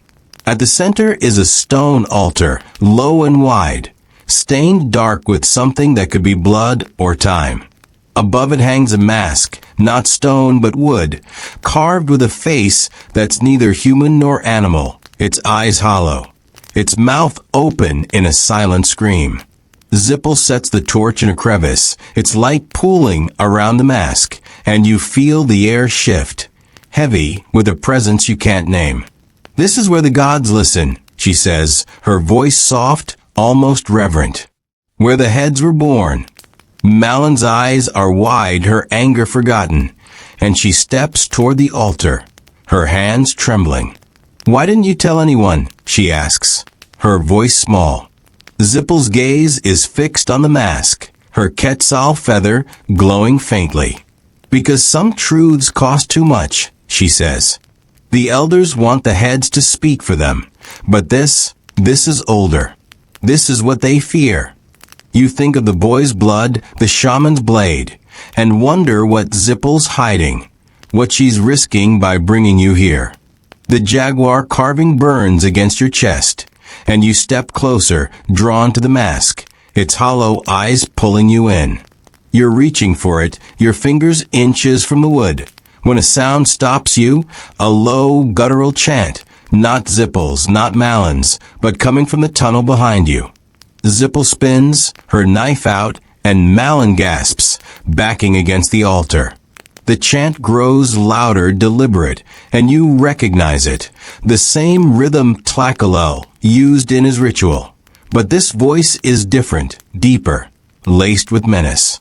At the center is a stone altar, low and wide, stained dark with something that could be blood or time. Above it hangs a mask, not stone but wood, carved with a face that's neither human nor animal, its eyes hollow, its mouth open in a silent scream. Zippel sets the torch in a crevice, its light pooling around the mask, and you feel the air shift, heavy with a presence you can't name. "This is where the gods listen," she says, her voice soft, almost reverent. "Where the heads were born." Malyn's eyes are wide, her anger forgotten, and she steps toward the altar, her hands trembling. "Why didn't you tell anyone?" she asks, her voice small. Zippel's gaze is fixed on the mask, her quetzal feather glowing faintly. "Because some truths cost too much," she says. "The elders want the heads to speak for them, but this is older. This is what they fear." You think of the boy's blood, the shaman's blade, and wonder what Zippel's hiding, what she's risking by bringing you here. The jaguar carving burns against your chest, and you step closer, drawn to the mask, its hollow eyes pulling you in. You're reaching for it, your fingers inches from the wood, when a sound stops you, a low, guttural chant, not Zippel's, not Malyn's, but coming from the tunnel behind you. Zippel spins, her knife out, and Malyn gasps, backing against the altar. The chant grows louder, deliberate, and you recognize it, the same rhythm Tlacalel used in his ritual. But this voice is different, deeper, laced with menace.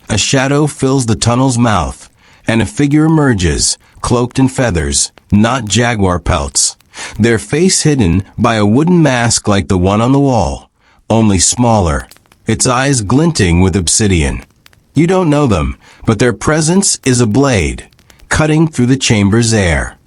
A shadow fills the tunnel's mouth, and a figure emerges, cloaked in feathers, not jaguar pelts, their face hidden by a wooden mask like the one on the wall, only smaller, its eyes glinting with obsidian. You don't know them, but their presence is a blade, cutting through the chamber's air.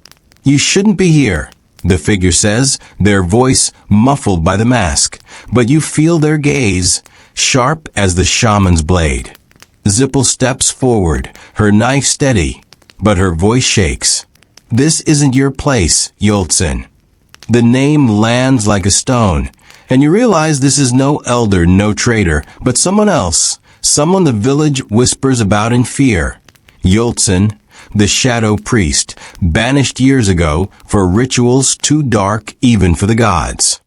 "You shouldn't be here," the figure says, their voice muffled by the mask, but you feel their gaze, sharp as the shaman's blade. Zippel steps forward, her knife steady, but her voice shakes. This isn't your place, Yoltsin. The name lands like a stone, and you realize this is no elder, no traitor, but someone else, someone the village whispers about in fear. Yoltsin, the shadow priest, banished years ago for rituals too dark even for the gods.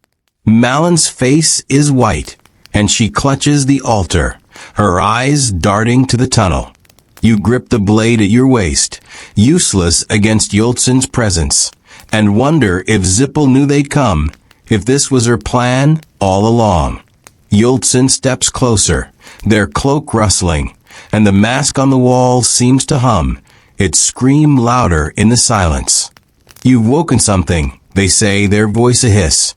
Malyn's face is white, and she clutches the altar, her eyes darting to the tunnel. You grip the blade at your waist, useless against Yoltsin's presence, and wonder if Zippel knew they'd come, if this was her plan all along. Yoltsin steps closer, their cloak rustling, and the mask on the wall seems to hum, its scream louder in the silence. You've woken something, they say, their voice a hiss.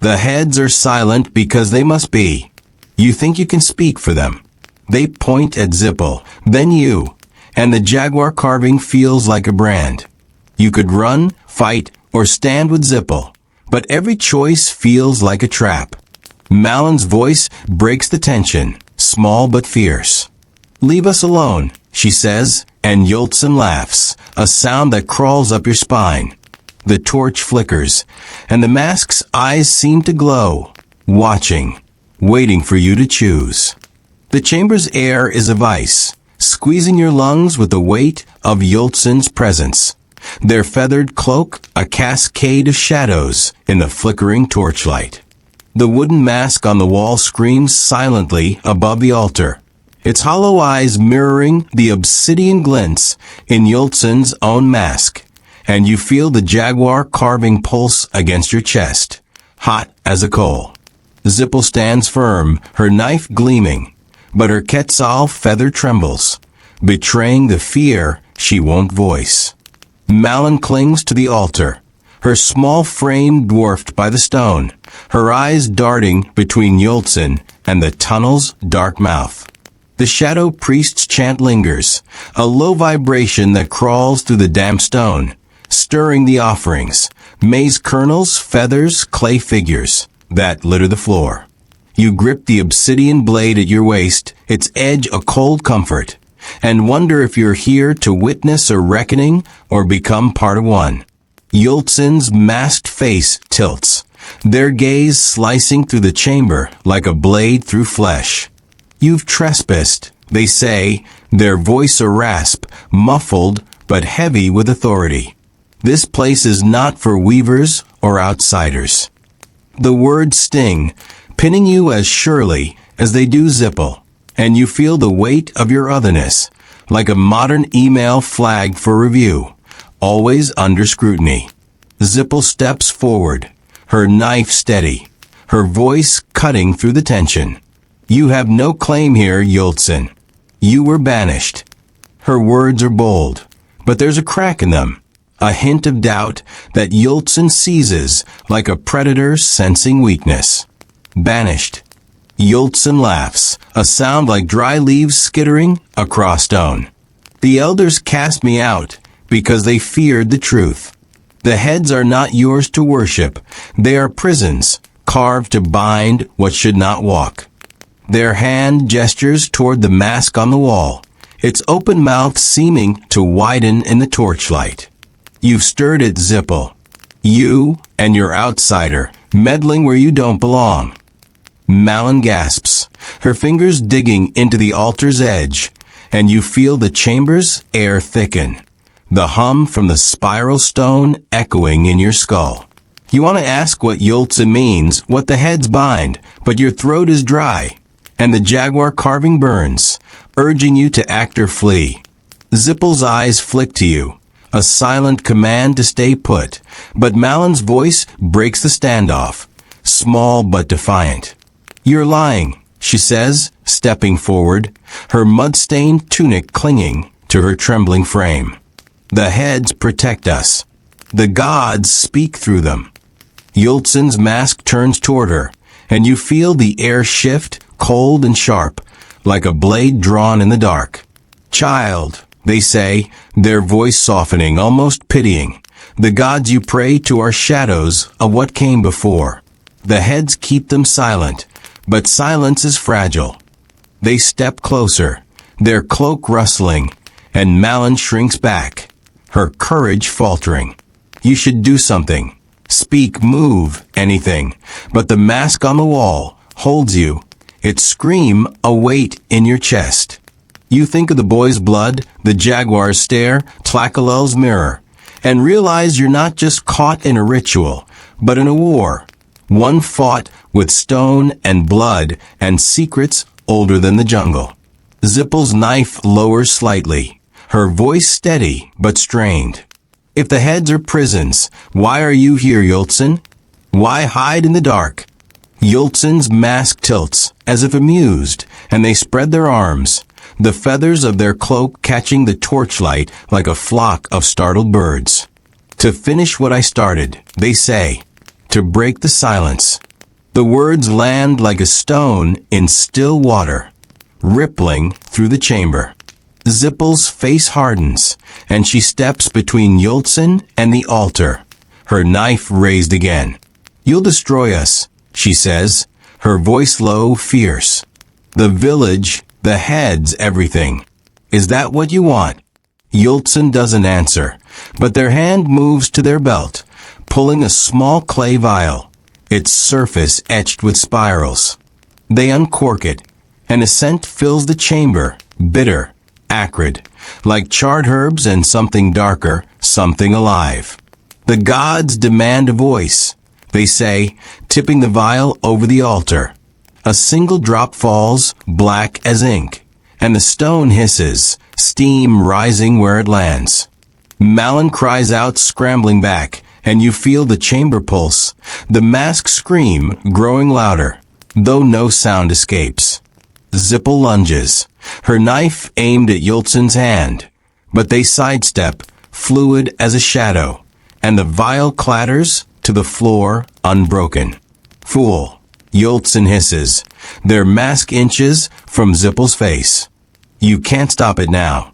The heads are silent because they must be. You think you can speak for them. They point at Zippel, then you, and the jaguar carving feels like a brand. You could run, fight, or stand with Zippel, but every choice feels like a trap. Malyn's voice breaks the tension, small but fierce. Leave us alone, she says, and Yoltsin laughs, a sound that crawls up your spine. The torch flickers, and the mask's eyes seem to glow, watching, waiting for you to choose. The chamber's air is a vice, squeezing your lungs with the weight of Yoltsin's presence. Their feathered cloak, a cascade of shadows in the flickering torchlight. The wooden mask on the wall screams silently above the altar, its hollow eyes mirroring the obsidian glints in Yoltsin's own mask, and you feel the jaguar carving pulse against your chest, hot as a coal. Zippel stands firm, her knife gleaming, but her quetzal feather trembles, betraying the fear she won't voice. Malyn clings to the altar, her small frame dwarfed by the stone, her eyes darting between Yoltsin and the tunnel's dark mouth. The shadow priest's chant lingers, a low vibration that crawls through the damp stone, stirring the offerings, maize kernels, feathers, clay figures that litter the floor. You grip the obsidian blade at your waist, its edge a cold comfort, and wonder if you're here to witness a reckoning or become part of one. Yoltsin's masked face tilts, their gaze slicing through the chamber like a blade through flesh. You've trespassed, they say, their voice a rasp, muffled but heavy with authority. This place is not for weavers or outsiders. The words sting, pinning you as surely as they do Zippel, and you feel the weight of your otherness, like a modern email flagged for review, always under scrutiny. Zippel steps forward, her knife steady, her voice cutting through the tension. You have no claim here, Yoltsin. You were banished. Her words are bold, but there's a crack in them, a hint of doubt that Yoltsin seizes like a predator sensing weakness. Banished. Yoltsin laughs, a sound like dry leaves skittering across stone. The elders cast me out because they feared the truth. The heads are not yours to worship. They are prisons, carved to bind what should not walk. Their hand gestures toward the mask on the wall, its open mouth seeming to widen in the torchlight. You've stirred it, Zippel. You and your outsider, meddling where you don't belong. Malyn gasps, her fingers digging into the altar's edge, and you feel the chamber's air thicken, the hum from the spiral stone echoing in your skull. You want to ask what Yoltsin means, what the heads bind, but your throat is dry, and the jaguar carving burns, urging you to act or flee. Zippel's eyes flick to you, a silent command to stay put, but Malyn's voice breaks the standoff, small but defiant. You're lying, she says, stepping forward, her mud-stained tunic clinging to her trembling frame. The heads protect us. The gods speak through them. Yoltsin's mask turns toward her, and you feel the air shift, cold and sharp, like a blade drawn in the dark. Child, they say, their voice softening, almost pitying. The gods you pray to are shadows of what came before. The heads keep them silent, but silence is fragile. They step closer, their cloak rustling, and Malin shrinks back, her courage faltering. You should do something. Speak, move, anything. But the mask on the wall holds you. Its scream a weight in your chest. You think of the boy's blood, the jaguar's stare, Tlacael's mirror, and realize you're not just caught in a ritual, but in a war. One fought with stone and blood and secrets older than the jungle. Zippel's knife lowers slightly, her voice steady but strained. If the heads are prisons, why are you here, Yultsin? Why hide in the dark? Yultsin's mask tilts, as if amused, and they spread their arms, the feathers of their cloak catching the torchlight like a flock of startled birds. To finish what I started, they say, to break the silence. The words land like a stone in still water, rippling through the chamber. Zippel's face hardens, and she steps between Yultsin and the altar, her knife raised again. You'll destroy us, she says, her voice low, fierce. The village, the heads, everything. Is that what you want? Yultsin doesn't answer, but their hand moves to their belt, pulling a small clay vial, its surface etched with spirals. They uncork it, and a scent fills the chamber, bitter, acrid, like charred herbs and something darker, something alive. The gods demand a voice, they say, tipping the vial over the altar. A single drop falls, black as ink, and the stone hisses, steam rising where it lands. Malin cries out, scrambling back, and you feel the chamber pulse, the mask scream growing louder, though no sound escapes. Zippel lunges, her knife aimed at Yultsin's hand, but they sidestep, fluid as a shadow, and the vial clatters to the floor unbroken. Fool, Yultsin hisses, their mask inches from Zippel's face. You can't stop it now.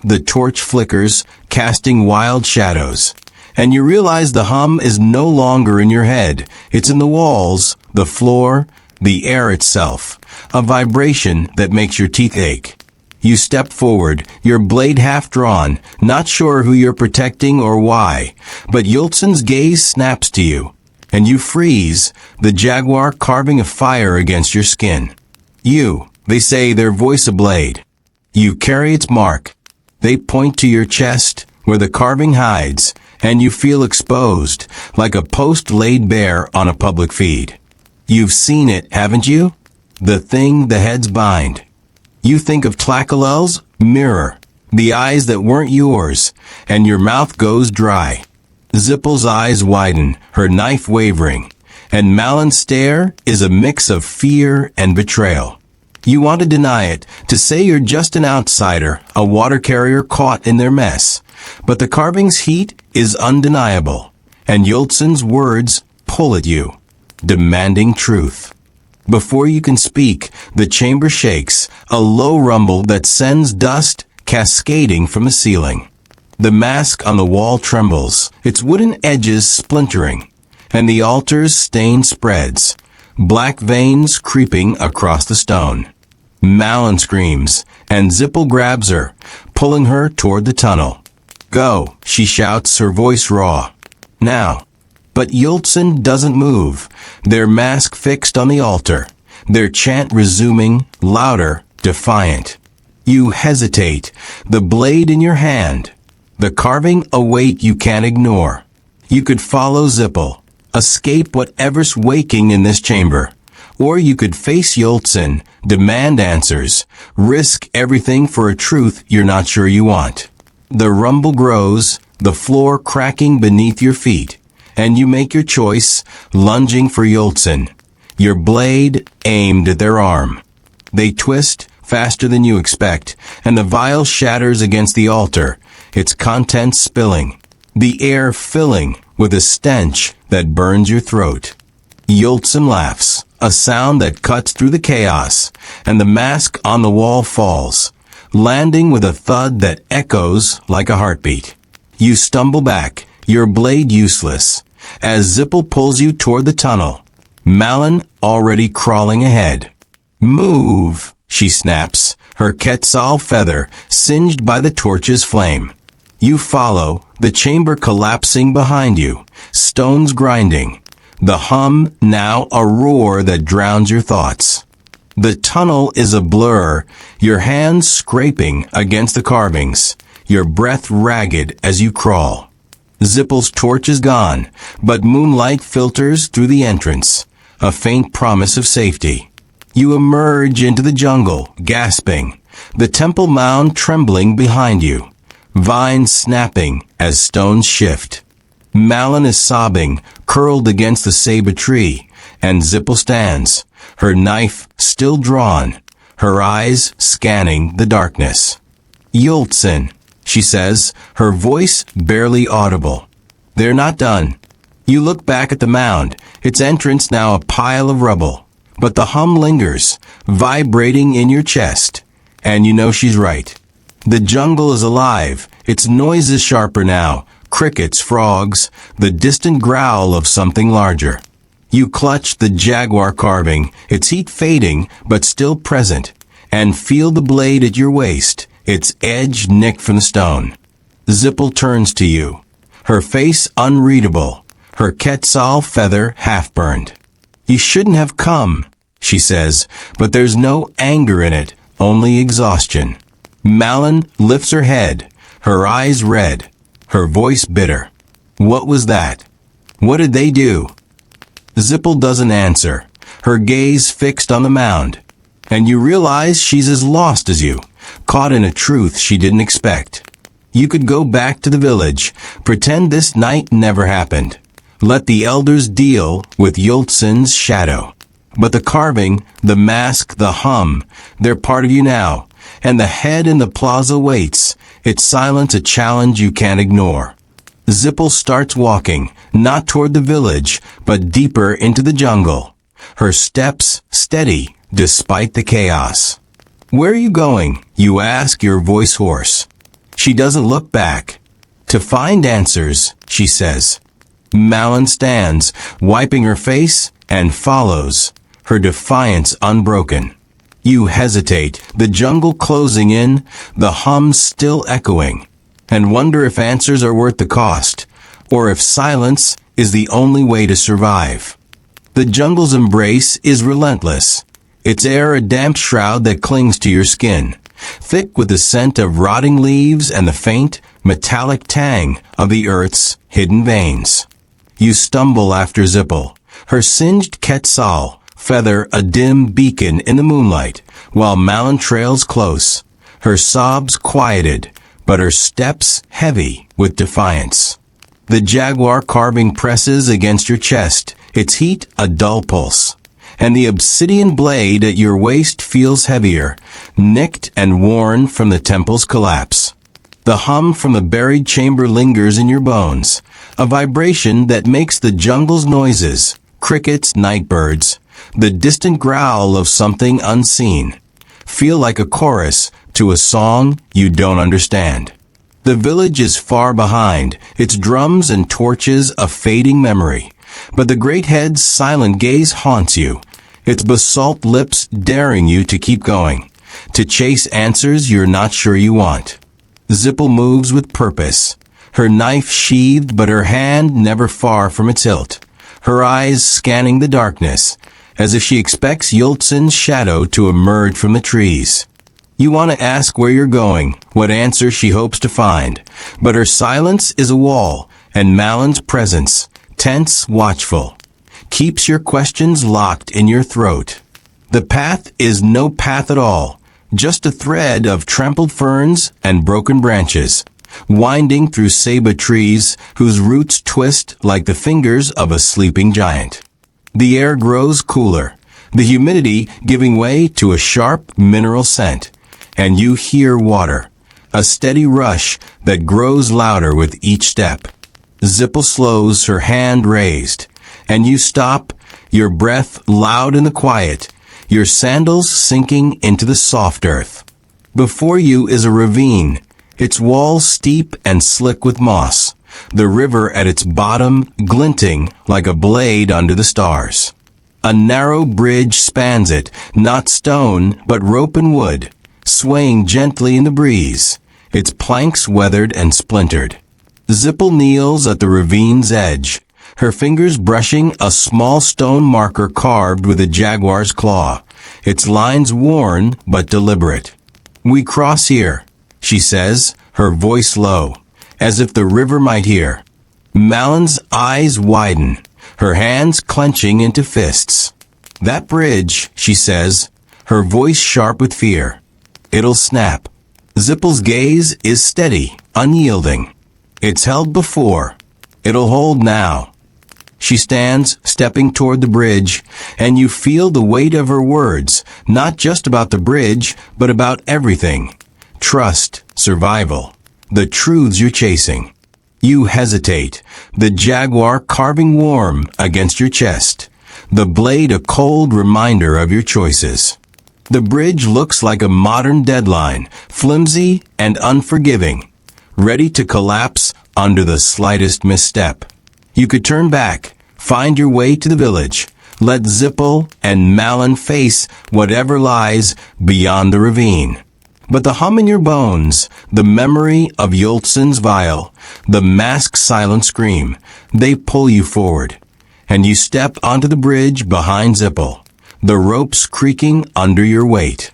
The torch flickers, casting wild shadows, and you realize the hum is no longer in your head. It's in the walls, the floor, the air itself, a vibration that makes your teeth ache. You step forward, your blade half drawn, not sure who you're protecting or why, but Yultsin's gaze snaps to you, and you freeze, the jaguar carving a fire against your skin. You, they say, their voice a blade. You carry its mark. They point to your chest, where the carving hides, and you feel exposed, like a post laid bare on a public feed. You've seen it, haven't you? The thing the heads bind. You think of Tlacael's mirror, the eyes that weren't yours, and your mouth goes dry. Zippel's eyes widen, her knife wavering, and Malin's stare is a mix of fear and betrayal. You want to deny it, to say you're just an outsider, a water carrier caught in their mess. But the carving's heat is undeniable, and Yultsin's words pull at you, demanding truth. Before you can speak, the chamber shakes, a low rumble that sends dust cascading from the ceiling. The mask on the wall trembles, its wooden edges splintering, and the altar's stain spreads, black veins creeping across the stone. Malin screams, and Zippel grabs her, pulling her toward the tunnel. Go, she shouts, her voice raw. Now. But Yultsin doesn't move, their mask fixed on the altar, their chant resuming, louder, defiant. You hesitate, the blade in your hand, the carving a weight you can't ignore. You could follow Zippel, escape whatever's waking in this chamber, or you could face Yultsin, demand answers, risk everything for a truth you're not sure you want. The rumble grows, the floor cracking beneath your feet, and you make your choice, lunging for Yultsin, your blade aimed at their arm. They twist, faster than you expect, and the vial shatters against the altar, its contents spilling, the air filling with a stench that burns your throat. Yultsin laughs, a sound that cuts through the chaos, and the mask on the wall falls, landing with a thud that echoes like a heartbeat. You stumble back, your blade useless, as Zipple pulls you toward the tunnel, Malin already crawling ahead. "Move," she snaps, her quetzal feather singed by the torch's flame. You follow, the chamber collapsing behind you, stones grinding, the hum now a roar that drowns your thoughts. The tunnel is a blur, your hands scraping against the carvings, your breath ragged as you crawl. Zipple's torch is gone, but moonlight filters through the entrance, a faint promise of safety. You emerge into the jungle, gasping, the temple mound trembling behind you, vines snapping as stones shift. Malin is sobbing, curled against the ceiba tree, and Zipple stands, her knife still drawn, her eyes scanning the darkness. "Yultsin," she says, her voice barely audible. "They're not done." You look back at the mound, its entrance now a pile of rubble. But the hum lingers, vibrating in your chest. And you know she's right. The jungle is alive, its noise is sharper now, crickets, frogs, the distant growl of something larger. You clutch the jaguar carving, its heat fading but still present, and feel the blade at your waist, its edge nicked from the stone. Zipple turns to you, her face unreadable, her quetzal feather half-burned. "You shouldn't have come," she says, but there's no anger in it, only exhaustion. Malin lifts her head, her eyes red, her voice bitter. "What was that? What did they do?" Zipple doesn't answer, her gaze fixed on the mound. And you realize she's as lost as you, caught in a truth she didn't expect. You could go back to the village, pretend this night never happened. Let the elders deal with Yultsin's shadow. But the carving, the mask, the hum, they're part of you now, and the head in the plaza waits, its silence a challenge you can't ignore. Zipple starts walking, not toward the village, but deeper into the jungle. Her steps steady, despite the chaos. "Where are you going?" you ask, your voice hoarse. She doesn't look back. "To find answers," she says. Malin stands, wiping her face, and follows, her defiance unbroken. You hesitate, the jungle closing in, the hum still echoing, and wonder if answers are worth the cost, or if silence is the only way to survive. The jungle's embrace is relentless, its air a damp shroud that clings to your skin, thick with the scent of rotting leaves and the faint, metallic tang of the earth's hidden veins. You stumble after Zipple, her singed quetzal feather a dim beacon in the moonlight, while Malin trails close, her sobs quieted, but her steps heavy with defiance. The jaguar carving presses against your chest, its heat a dull pulse, and the obsidian blade at your waist feels heavier, nicked and worn from the temple's collapse. The hum from the buried chamber lingers in your bones, a vibration that makes the jungle's noises, crickets, nightbirds, the distant growl of something unseen, feel like a chorus to a song you don't understand. The village is far behind, its drums and torches a fading memory, but the great head's silent gaze haunts you, its basalt lips daring you to keep going, to chase answers you're not sure you want. Zipple moves with purpose, her knife sheathed but her hand never far from its hilt, her eyes scanning the darkness, as if she expects Yultsin's shadow to emerge from the trees. You want to ask where you're going, what answer she hopes to find, but her silence is a wall, and Malin's presence, tense, watchful, keeps your questions locked in your throat. The path is no path at all, just a thread of trampled ferns and broken branches, winding through ceiba trees whose roots twist like the fingers of a sleeping giant. The air grows cooler, the humidity giving way to a sharp mineral scent, and you hear water, a steady rush that grows louder with each step. Zipple slows, her hand raised, and you stop, your breath loud in the quiet, your sandals sinking into the soft earth. Before you is a ravine, its walls steep and slick with moss, the river at its bottom glinting like a blade under the stars. A narrow bridge spans it, not stone, but rope and wood, swaying gently in the breeze, its planks weathered and splintered. Zipple kneels at the ravine's edge, her fingers brushing a small stone marker carved with a jaguar's claw, its lines worn but deliberate. "We cross here," she says, her voice low, as if the river might hear. Malyn's eyes widen, her hands clenching into fists. "That bridge," she says, her voice sharp with fear. "It'll snap." Zipple's gaze is steady, unyielding. "It's held before. It'll hold now." She stands, stepping toward the bridge, and you feel the weight of her words, not just about the bridge, but about everything. Trust, survival, the truths you're chasing. You hesitate, the jaguar carving warm against your chest, the blade a cold reminder of your choices. The bridge looks like a modern deadline, flimsy and unforgiving, ready to collapse under the slightest misstep. You could turn back, find your way to the village, let Zipple and Malyn face whatever lies beyond the ravine. But the hum in your bones, the memory of Yultsen's vial, the masked silent scream, they pull you forward. And you step onto the bridge behind Zipple, the ropes creaking under your weight.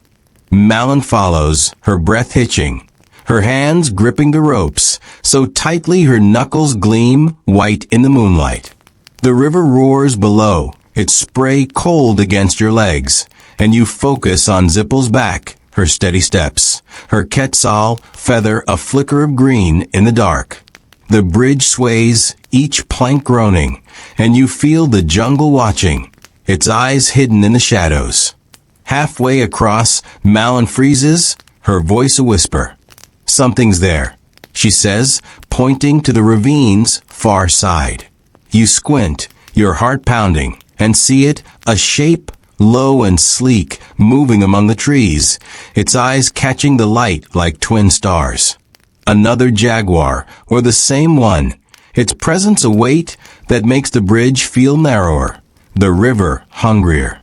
Malyn follows, her breath hitching, her hands gripping the ropes, so tightly her knuckles gleam white in the moonlight. The river roars below, its spray cold against your legs, and you focus on Zipple's back, her steady steps, her quetzal feather a flicker of green in the dark. The bridge sways, each plank groaning, and you feel the jungle watching, its eyes hidden in the shadows. Halfway across, Malyn freezes, her voice a whisper. "Something's there," she says, pointing to the ravine's far side. You squint, your heart pounding, and see it, a shape, low and sleek, moving among the trees, its eyes catching the light like twin stars. Another jaguar, or the same one, its presence a weight that makes the bridge feel narrower, the river hungrier.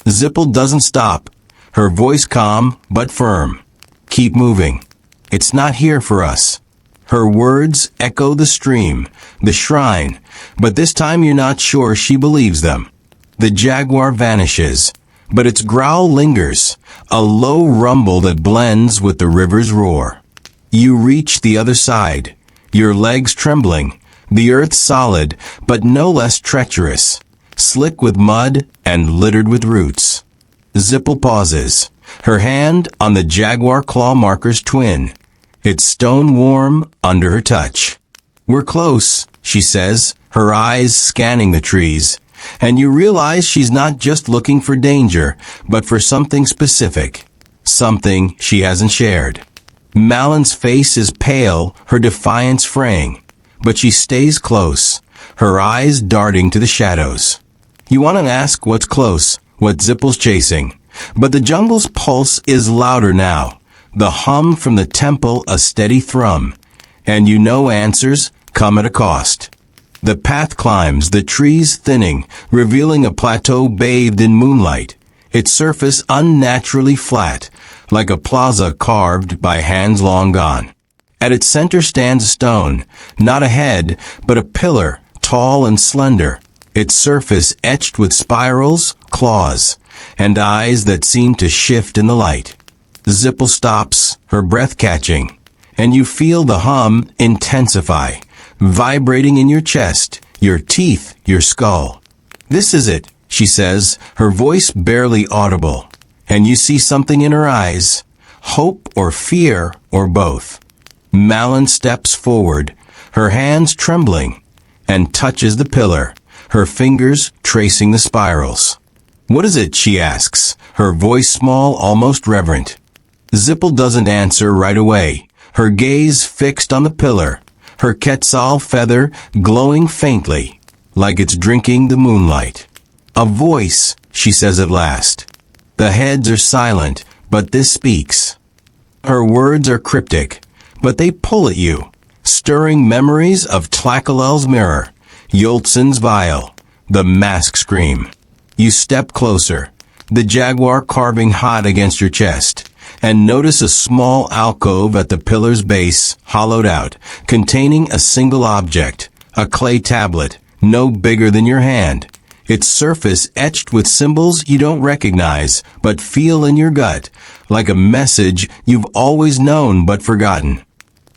Zipple doesn't stop, her voice calm but firm. "Keep moving. It's not here for us." Her words echo the stream, the shrine, but this time you're not sure she believes them. The jaguar vanishes, but its growl lingers, a low rumble that blends with the river's roar. You reach the other side, your legs trembling, the earth solid, but no less treacherous, slick with mud and littered with roots. Zipple pauses, her hand on the jaguar claw marker's twin, its stone warm under her touch. "We're close," she says, her eyes scanning the trees, and you realize she's not just looking for danger, but for something specific, something she hasn't shared. Malyn's face is pale, her defiance fraying, but she stays close, her eyes darting to the shadows. You want to ask what's close, what Zipple's chasing, but the jungle's pulse is louder now, the hum from the temple a steady thrum, and you know answers come at a cost. The path climbs, the trees thinning, revealing a plateau bathed in moonlight, its surface unnaturally flat, like a plaza carved by hands long gone. At its center stands a stone, not a head, but a pillar, tall and slender, its surface etched with spirals, claws, and eyes that seem to shift in the light. Zipple stops, her breath catching, and you feel the hum intensify, vibrating in your chest, your teeth, your skull. "This is it," she says, her voice barely audible, and you see something in her eyes, hope or fear or both. Malyn steps forward, her hands trembling, and touches the pillar, her fingers tracing the spirals. "What is it?" she asks, her voice small, almost reverent. Zipple doesn't answer right away, her gaze fixed on the pillar, her quetzal feather glowing faintly, like it's drinking the moonlight. "A voice," she says at last. The heads are silent, but this speaks. Her words are cryptic, but they pull at you, stirring memories of Tlacalel's mirror, Yultsen's vial, the mask scream. You step closer, the jaguar carving hot against your chest, and notice a small alcove at the pillar's base, hollowed out, containing a single object, a clay tablet, no bigger than your hand. Its surface etched with symbols you don't recognize, but feel in your gut, like a message you've always known but forgotten.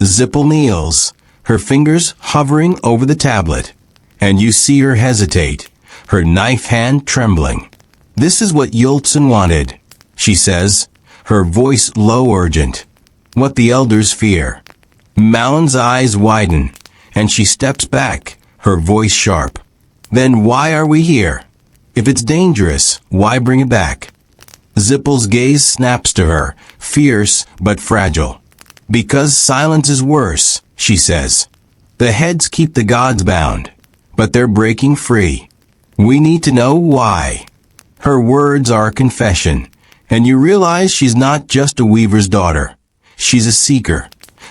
Zipple kneels, her fingers hovering over the tablet, and you see her hesitate, her knife hand trembling. "This is what Yultsen wanted," she says, her voice low urgent. "What the elders fear." Malon's eyes widen, and she steps back, her voice sharp. "Then why are we here? If it's dangerous, why bring it back?" Zipple's gaze snaps to her, fierce but fragile. "Because silence is worse," she says. "The heads keep the gods bound, but they're breaking free. We need to know why." Her words are a confession, and you realize she's not just a weaver's daughter. She's a seeker,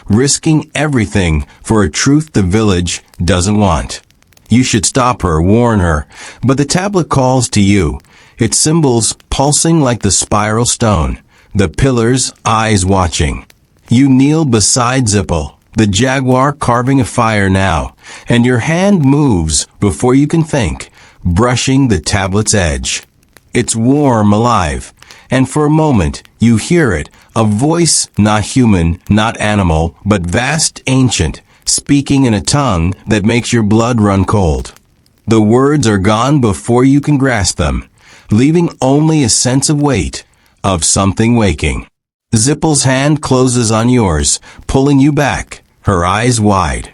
risking everything for a truth the village doesn't want. You should stop her, warn her, but the tablet calls to you, its symbols pulsing like the spiral stone, the pillars' eyes watching. You kneel beside Zipple, the jaguar carving a fire now, and your hand moves before you can think, brushing the tablet's edge. It's warm, alive, and for a moment you hear it, a voice not human, not animal, but vast, ancient, speaking in a tongue that makes your blood run cold. The words are gone before you can grasp them, leaving only a sense of weight, of something waking. Zipple's hand closes on yours, pulling you back, her eyes wide.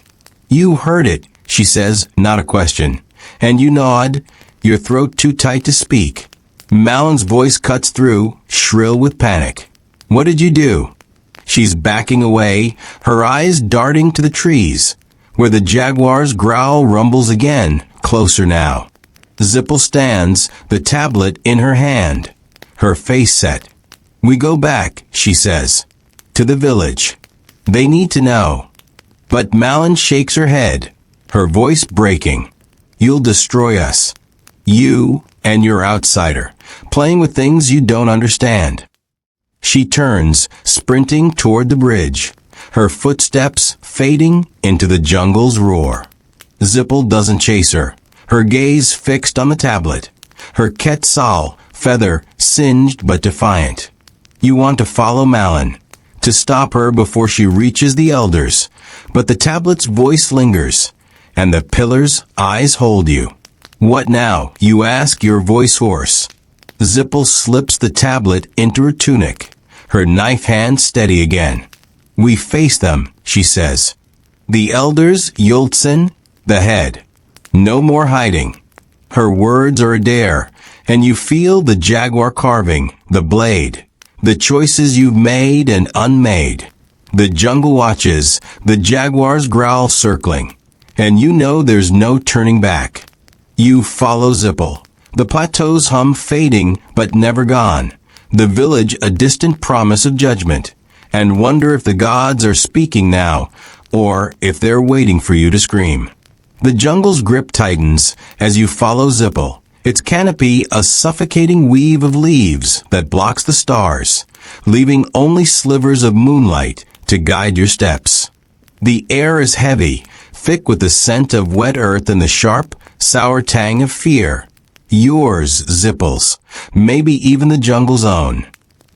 "You heard it," she says, not a question, and you nod, your throat too tight to speak. Malon's voice cuts through, shrill with panic. "What did you do?" She's backing away, her eyes darting to the trees, where the jaguar's growl rumbles again, closer now. Zipple stands, the tablet in her hand, her face set. "We go back," she says, "to the village. They need to know." But Malon shakes her head, her voice breaking. "You'll destroy us. You and your outsider, playing with things you don't understand." She turns, sprinting toward the bridge, her footsteps fading into the jungle's roar. Zipple doesn't chase her, her gaze fixed on the tablet, her quetzal, feather singed but defiant. You want to follow Malon, to stop her before she reaches the elders, but the tablet's voice lingers, and the pillar's eyes hold you. "What now?" you ask, your voice hoarse. Zipple slips the tablet into her tunic, her knife hand steady again. "We face them," she says. "The elders, Yultsen, the head. No more hiding." Her words are a dare, and you feel the jaguar carving, the blade, the choices you've made and unmade. The jungle watches, the jaguar's growl circling, and you know there's no turning back. You follow Zipple, the plateau's hum fading but never gone, the village a distant promise of judgment, and wonder if the gods are speaking now, or if they're waiting for you to scream. The jungle's grip tightens as you follow Zipple, its canopy a suffocating weave of leaves that blocks the stars, leaving only slivers of moonlight to guide your steps. The air is heavy, thick with the scent of wet earth and the sharp, sour tang of fear. Yours, Zipple's, maybe even the jungle's own.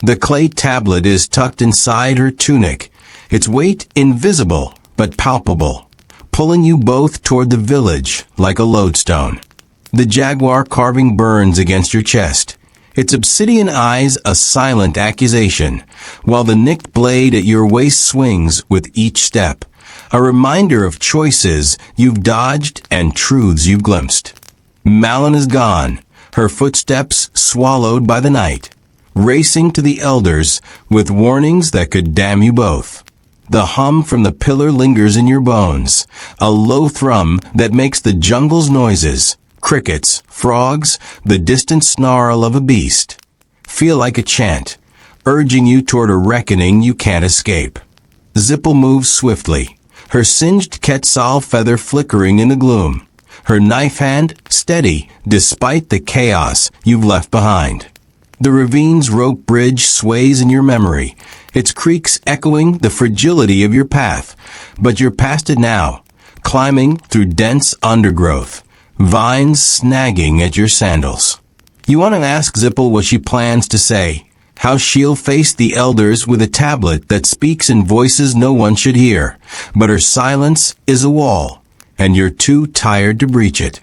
The clay tablet is tucked inside her tunic, its weight invisible but palpable, pulling you both toward the village like a lodestone. The jaguar carving burns against your chest, its obsidian eyes a silent accusation, while the nicked blade at your waist swings with each step, a reminder of choices you've dodged and truths you've glimpsed. Malon is gone, her footsteps swallowed by the night, racing to the elders with warnings that could damn you both. The hum from the pillar lingers in your bones, a low thrum that makes the jungle's noises, crickets, frogs, the distant snarl of a beast, feel like a chant, urging you toward a reckoning you can't escape. Zipple moves swiftly, her singed quetzal feather flickering in the gloom, her knife hand steady despite the chaos you've left behind. The ravine's rope bridge sways in your memory, its creaks echoing the fragility of your path, but you're past it now, climbing through dense undergrowth, vines snagging at your sandals. You want to ask Zipple what she plans to say, how she'll face the elders with a tablet that speaks in voices no one should hear, but her silence is a wall, and you're too tired to breach it.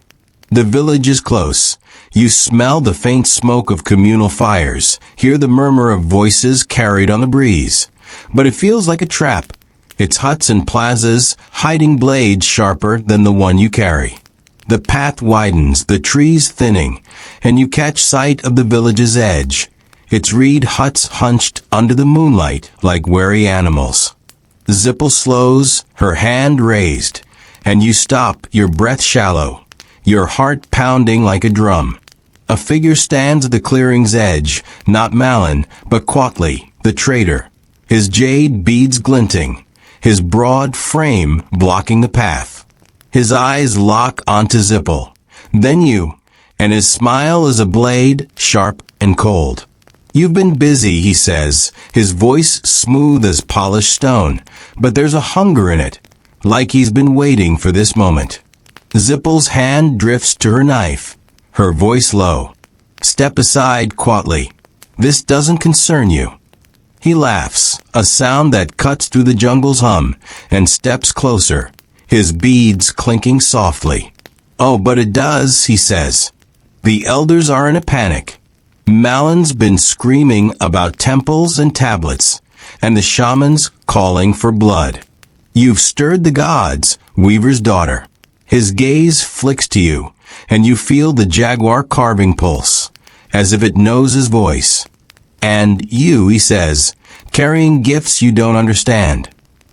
The village is close. You smell the faint smoke of communal fires, hear the murmur of voices carried on the breeze. But it feels like a trap. It's huts and plazas, hiding blades sharper than the one you carry. The path widens, the trees thinning, and you catch sight of the village's edge. Its reed huts hunched under the moonlight like wary animals. Zipple slows, her hand raised, and you stop, your breath shallow, your heart pounding like a drum. A figure stands at the clearing's edge, not Malin, but Quatley, the trader, his jade beads glinting, his broad frame blocking the path. His eyes lock onto Zipple, then you, and his smile is a blade, sharp and cold. You've been busy, he says, his voice smooth as polished stone, but there's a hunger in it, like he's been waiting for this moment. Zipple's hand drifts to her knife, her voice low. Step aside, Quatley. This doesn't concern you. He laughs, a sound that cuts through the jungle's hum, and steps closer, his beads clinking softly. Oh, but it does, he says. The elders are in a panic. Malin's been screaming about temples and tablets, and the shamans calling for blood. You've stirred the gods, Weaver's daughter. His gaze flicks to you, and you feel the jaguar carving pulse, as if it knows his voice. And you, he says, carrying gifts you don't understand.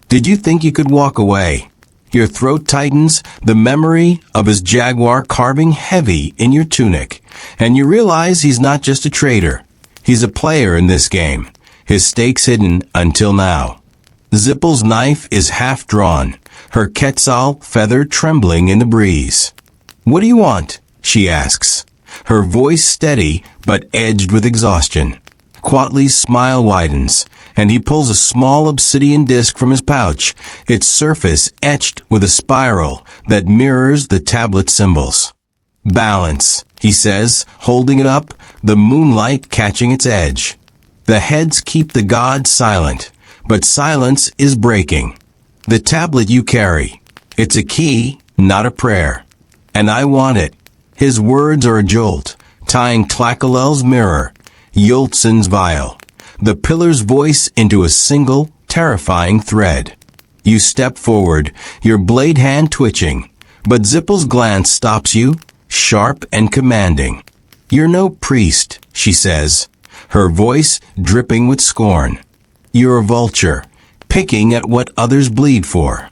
Did you think you could walk away? Your throat tightens, the memory of his jaguar carving heavy in your tunic, and you realize he's not just a trader. He's a player in this game, his stakes hidden until now. Zipple's knife is half drawn, her quetzal feather trembling in the breeze. What do you want? She asks, her voice steady but edged with exhaustion. Quatley's smile widens, and he pulls a small obsidian disc from his pouch, its surface etched with a spiral that mirrors the tablet symbols. Balance, he says, holding it up, the moonlight catching its edge. The heads keep the gods silent, but silence is breaking. The tablet you carry, it's a key, not a prayer. And I want it. His words are a jolt, tying Tlacalel's mirror, Yultsen's vial, the pillar's voice into a single, terrifying thread. You step forward, your blade hand twitching, but Zipple's glance stops you, sharp and commanding. You're no priest, she says, her voice dripping with scorn. You're a vulture, picking at what others bleed for.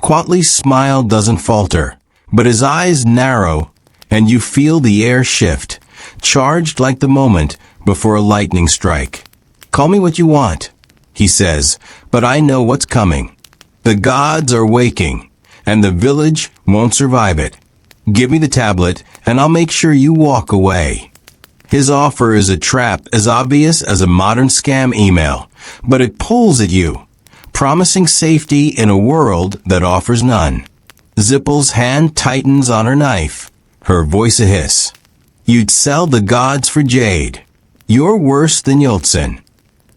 Quatley's smile doesn't falter, but his eyes narrow, and you feel the air shift, charged like the moment before a lightning strike. Call me what you want, he says, but I know what's coming. The gods are waking, and the village won't survive it. Give me the tablet, and I'll make sure you walk away. His offer is a trap as obvious as a modern scam email, but it pulls at you, promising safety in a world that offers none. Zipple's hand tightens on her knife, her voice a hiss. You'd sell the gods for jade. You're worse than Yultsen.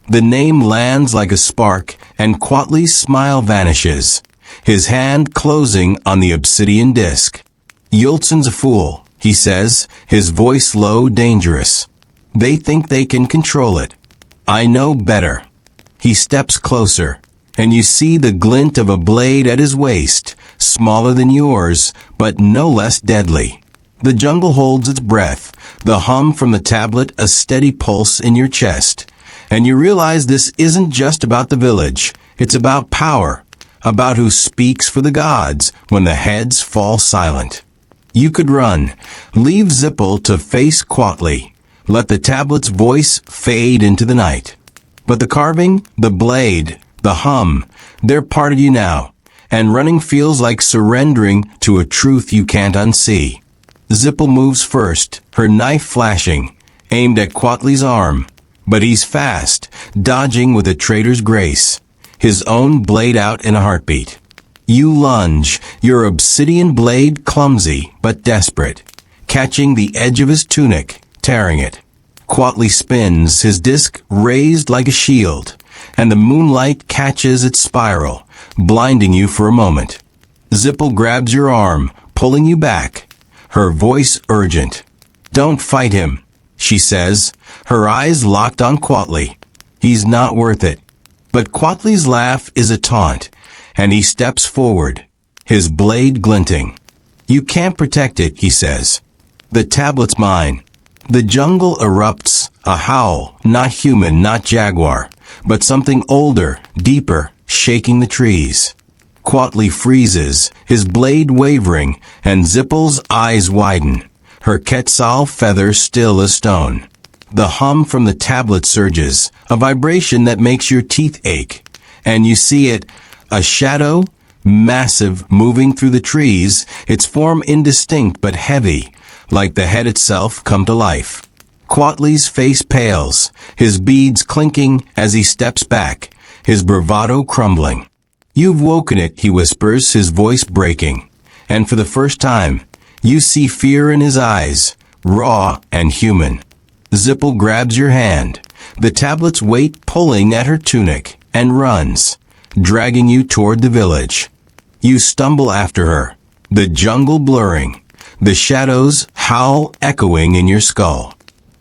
The name lands like a spark, and Quatley's smile vanishes, his hand closing on the obsidian disc. Yultsen's a fool, he says, his voice low, dangerous. They think they can control it. I know better. He steps closer, and you see the glint of a blade at his waist, smaller than yours, but no less deadly. The jungle holds its breath, the hum from the tablet a steady pulse in your chest. And you realize this isn't just about the village. It's about power, about who speaks for the gods when the heads fall silent. You could run, leave Zipple to face Quatley, let the tablet's voice fade into the night. But the carving, the blade, the hum, they're part of you now, and running feels like surrendering to a truth you can't unsee. Zipple moves first, her knife flashing, aimed at Quatli's arm. But he's fast, dodging with a traitor's grace, his own blade out in a heartbeat. You lunge, your obsidian blade clumsy but desperate, catching the edge of his tunic, tearing it. Quatli spins, his disc raised like a shield, and the moonlight catches its spiral, blinding you for a moment. Zipple grabs your arm, pulling you back, her voice urgent. "Don't fight him," she says, her eyes locked on Quatli. "He's not worth it." But Quatli's laugh is a taunt, and he steps forward, his blade glinting. "You can't protect it," he says. "The tablet's mine." The jungle erupts, a howl, not human, not jaguar, but something older, deeper, shaking the trees. Quatli freezes, his blade wavering, and Zipple's eyes widen, her quetzal feather still as stone. The hum from the tablet surges, a vibration that makes your teeth ache. And you see it, a shadow, massive, moving through the trees, its form indistinct but heavy, like the head itself come to life. Quatli's face pales, his beads clinking as he steps back, his bravado crumbling. "You've woken it," he whispers, his voice breaking. And for the first time, you see fear in his eyes, raw and human. Zipple grabs your hand, the tablet's weight pulling at her tunic, and runs, dragging you toward the village. You stumble after her, the jungle blurring, the shadows howl echoing in your skull.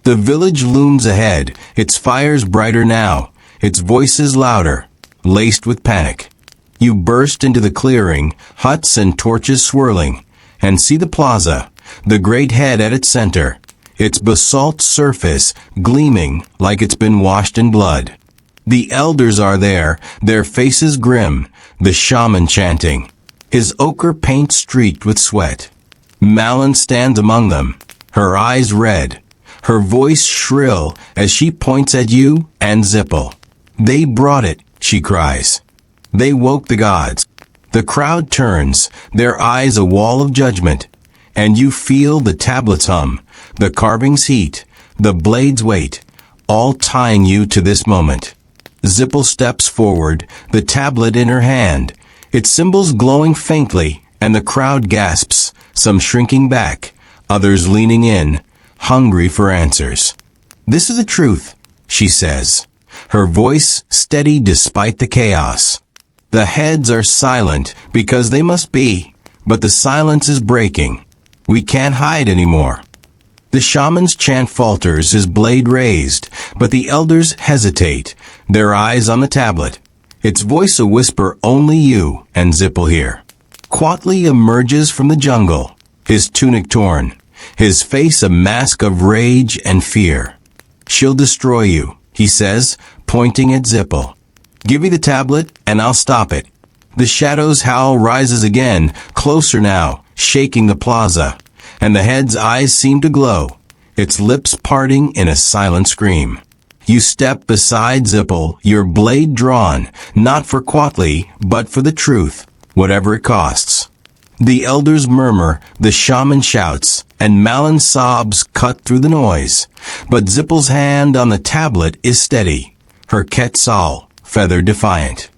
The village looms ahead, its fires brighter now, its voices louder, laced with panic. You burst into the clearing, huts and torches swirling, and see the plaza, the great head at its center, its basalt surface gleaming like it's been washed in blood. The elders are there, their faces grim, the shaman chanting, his ochre paint streaked with sweat. Malin stands among them, her eyes red, her voice shrill as she points at you and Zipple. "They brought it," she cries. "They woke the gods." The crowd turns, their eyes a wall of judgment, and you feel the tablets hum, the carving's heat, the blade's weight, all tying you to this moment. Zipple steps forward, the tablet in her hand, its symbols glowing faintly, and the crowd gasps, some shrinking back, others leaning in, hungry for answers. "This is the truth," she says, her voice steady despite the chaos. The heads are silent because they must be, but the silence is breaking. We can't hide anymore. The shaman's chant falters, his blade raised, but the elders hesitate, their eyes on the tablet. Its voice a whisper only you and Zipple hear. Quatli emerges from the jungle, his tunic torn, his face a mask of rage and fear. "She'll destroy you," he says, pointing at Zipple. "Give me the tablet, and I'll stop it." The shadow's howl rises again, closer now, shaking the plaza, and the head's eyes seem to glow, its lips parting in a silent scream. You step beside Zipple, your blade drawn, not for Quatli, but for the truth, whatever it costs. The elders murmur, the shaman shouts, and Malin's sobs cut through the noise. But Zipple's hand on the tablet is steady, her quetzal, feather defiant.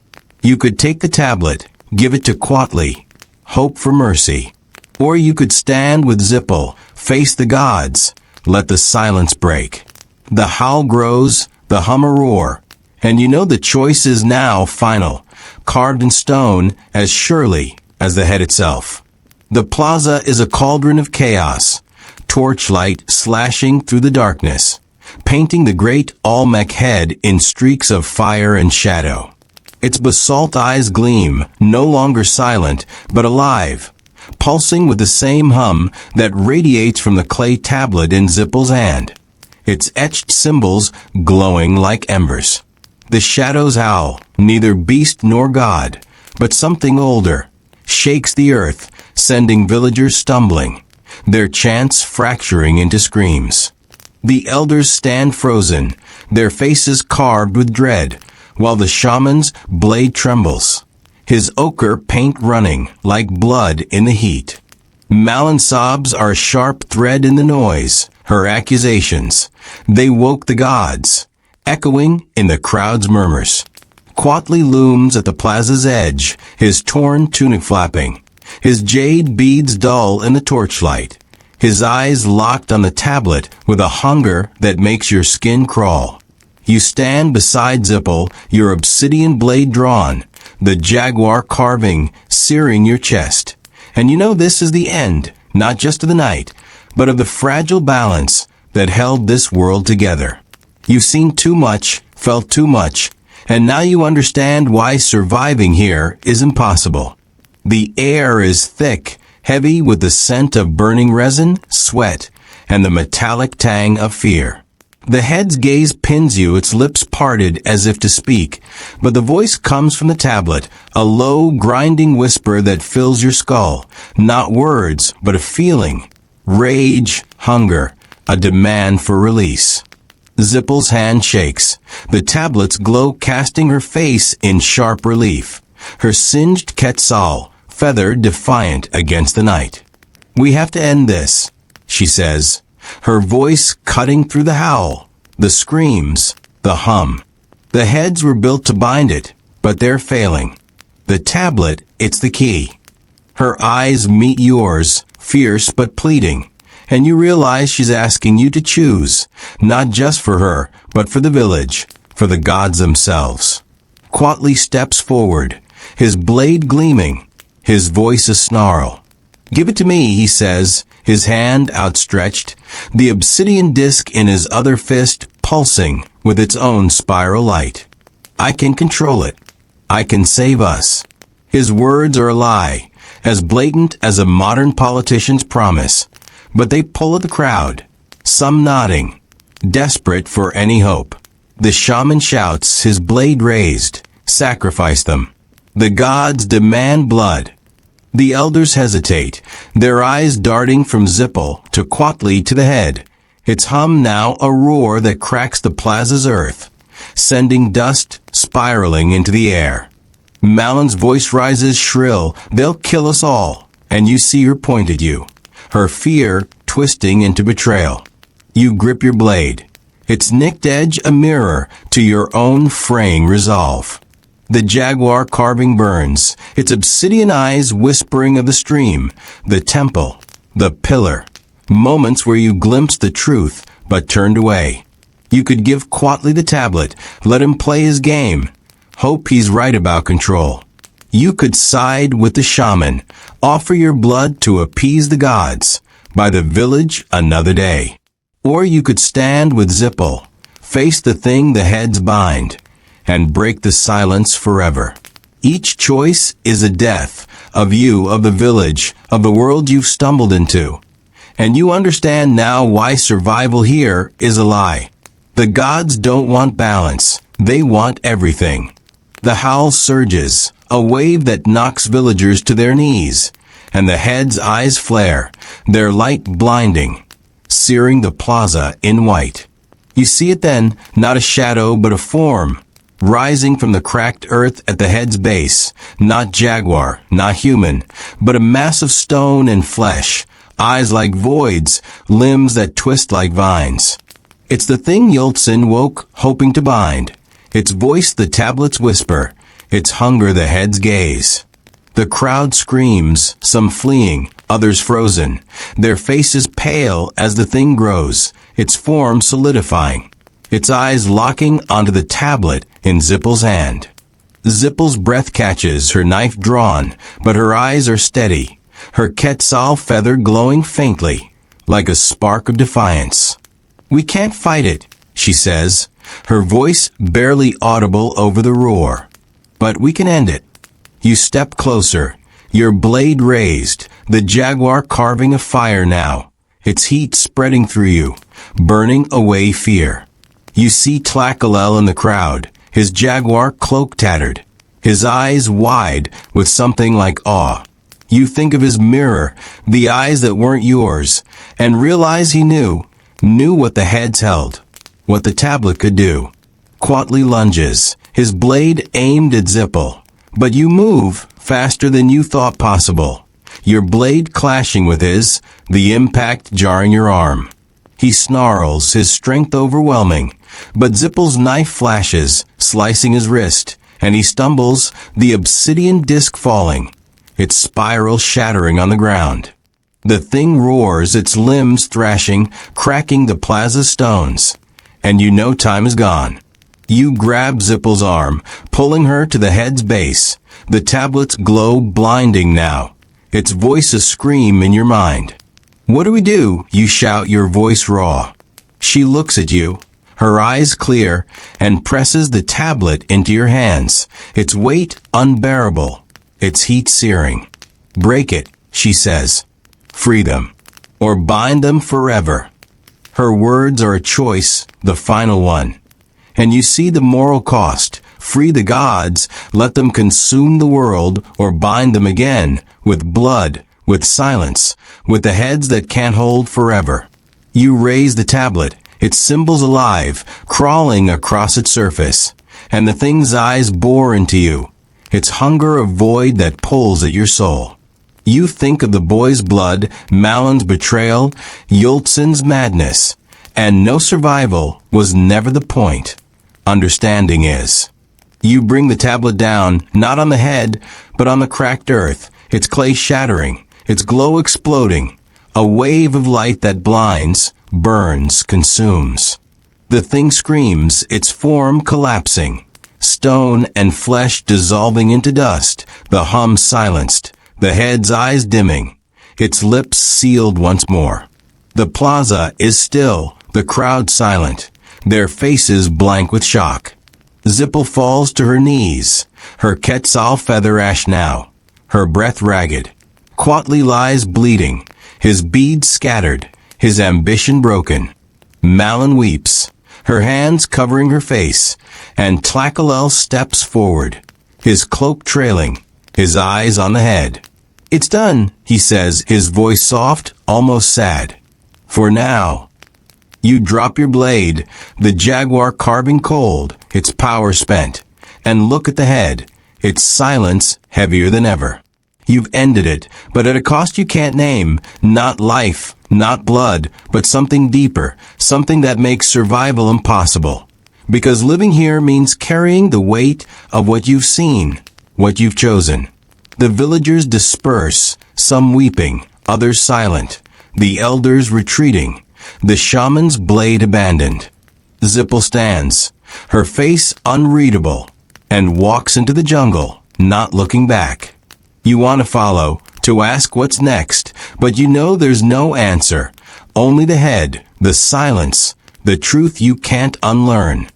You could take the tablet, give it to Quatli, hope for mercy. Or you could stand with Zipple, face the gods, let the silence break. The howl grows, the hum a roar, and you know the choice is now final, carved in stone as surely as the head itself. The plaza is a cauldron of chaos, torchlight slashing through the darkness, painting the great Olmec head in streaks of fire and shadow. Its basalt eyes gleam, no longer silent, but alive, pulsing with the same hum that radiates from the clay tablet in Zipple's hand, its etched symbols glowing like embers. The shadows howl, neither beast nor god, but something older, shakes the earth, sending villagers stumbling, their chants fracturing into screams. The elders stand frozen, their faces carved with dread, while the shaman's blade trembles, his ochre paint running like blood in the heat. Malyn's sobs are a sharp thread in the noise, her accusations. They woke the gods, echoing in the crowd's murmurs. Quatley looms at the plaza's edge, his torn tunic flapping, his jade beads dull in the torchlight, his eyes locked on the tablet with a hunger that makes your skin crawl. You stand beside Zipple, your obsidian blade drawn, the jaguar carving searing your chest. And you know this is the end, not just of the night, but of the fragile balance that held this world together. You've seen too much, felt too much, and now you understand why surviving here is impossible. The air is thick, heavy with the scent of burning resin, sweat, and the metallic tang of fear. The head's gaze pins you, its lips parted as if to speak, but the voice comes from the tablet, a low, grinding whisper that fills your skull. Not words, but a feeling. Rage, hunger, a demand for release. Zipple's hand shakes. The tablets glow, casting her face in sharp relief. Her singed quetzal, feathered defiant against the night. "We have to end this," she says, her voice cutting through the howl, the screams, the hum. The heads were built to bind it, but they're failing. The tablet, it's the key. Her eyes meet yours, fierce but pleading, and you realize she's asking you to choose, not just for her, but for the village, for the gods themselves. Quatley steps forward, his blade gleaming, his voice a snarl. "Give it to me," he says, his hand outstretched, the obsidian disc in his other fist pulsing with its own spiral light. "I can control it. I can save us." His words are a lie, as blatant as a modern politician's promise, but they pull at the crowd, some nodding, desperate for any hope. The shaman shouts, his blade raised, "Sacrifice them. The gods demand blood." The elders hesitate, their eyes darting from Zipple to Quatley to the head, its hum now a roar that cracks the plaza's earth, sending dust spiraling into the air. Malyn's voice rises shrill, "They'll kill us all," and you see her point at you, her fear twisting into betrayal. You grip your blade, its nicked edge a mirror to your own fraying resolve. The jaguar carving burns, its obsidian eyes whispering of the stream, the temple, the pillar. Moments where you glimpsed the truth, but turned away. You could give Quatley the tablet, let him play his game, hope he's right about control. You could side with the shaman, offer your blood to appease the gods, by the village another day. Or you could stand with Zipple, face the thing the heads bind, and break the silence forever. Each choice is a death, of you, of the village, of the world you've stumbled into. And you understand now why survival here is a lie. The gods don't want balance, they want everything. The howl surges, a wave that knocks villagers to their knees, and the heads' eyes flare, their light blinding, searing the plaza in white. You see it then, not a shadow but a form, rising from the cracked earth at the head's base, not jaguar, not human, but a mass of stone and flesh, eyes like voids, limbs that twist like vines. It's the thing Yultsin woke, hoping to bind, its voice the tablet's whisper, its hunger the head's gaze. The crowd screams, some fleeing, others frozen, their faces pale as the thing grows, its form solidifying, its eyes locking onto the tablet in Zipple's hand. Zipple's breath catches, her knife drawn, but her eyes are steady, her quetzal feather glowing faintly, like a spark of defiance. "We can't fight it," she says, her voice barely audible over the roar. "But we can end it." You step closer, your blade raised, the jaguar carving a fire now, its heat spreading through you, burning away fear. You see Tlakalel in the crowd, his jaguar cloak tattered, his eyes wide with something like awe. You think of his mirror, the eyes that weren't yours, and realize he knew what the heads held, what the tablet could do. Quatley lunges, his blade aimed at Zipple, But you move faster than you thought possible. Your blade clashing with his, the impact jarring your arm. He snarls, his strength overwhelming, but Zippel's knife flashes, slicing his wrist, and he stumbles, the obsidian disc falling, its spiral shattering on the ground. The thing roars, its limbs thrashing, cracking the plaza's stones. And you know time is gone. You grab Zippel's arm, pulling her to the head's base. The tablet's glow blinding now. Its voices scream in your mind. What do we do? You shout, your voice raw. She looks at you, her eyes clear, and presses the tablet into your hands, its weight unbearable, its heat searing. Break it, she says. Free them, or bind them forever. Her words are a choice, the final one. And you see the moral cost. Free the gods, let them consume the world, or bind them again, with blood, with silence, with the heads that can't hold forever. You raise the tablet, its symbols alive, crawling across its surface, and the thing's eyes bore into you, its hunger a void that pulls at your soul. You think of the boy's blood, Malin's betrayal, Yultsin's madness, and no survival was never the point. Understanding is. You bring the tablet down, not on the head, but on the cracked earth, its clay shattering, its glow exploding, a wave of light that blinds, burns, consumes. The thing screams, its form collapsing, stone and flesh dissolving into dust, the hum silenced, the head's eyes dimming, its lips sealed once more. The plaza is still, the crowd silent, their faces blank with shock. Zippel falls to her knees, her quetzal feather ash now, her breath ragged. Quatli lies bleeding, his beads scattered, his ambition broken. Malin weeps, her hands covering her face, and Tlakalel steps forward, his cloak trailing, his eyes on the head. It's done, he says, his voice soft, almost sad. For now. You drop your blade, the jaguar carving cold, its power spent, and look at the head, its silence heavier than ever. You've ended it, but at a cost you can't name, not life, not blood, but something deeper, something that makes survival impossible. Because living here means carrying the weight of what you've seen, what you've chosen. The villagers disperse, some weeping, others silent, the elders retreating, the shaman's blade abandoned. Zippel stands, her face unreadable, and walks into the jungle, not looking back. You want to follow, to ask what's next, but you know there's no answer, only the head, the silence, the truth you can't unlearn.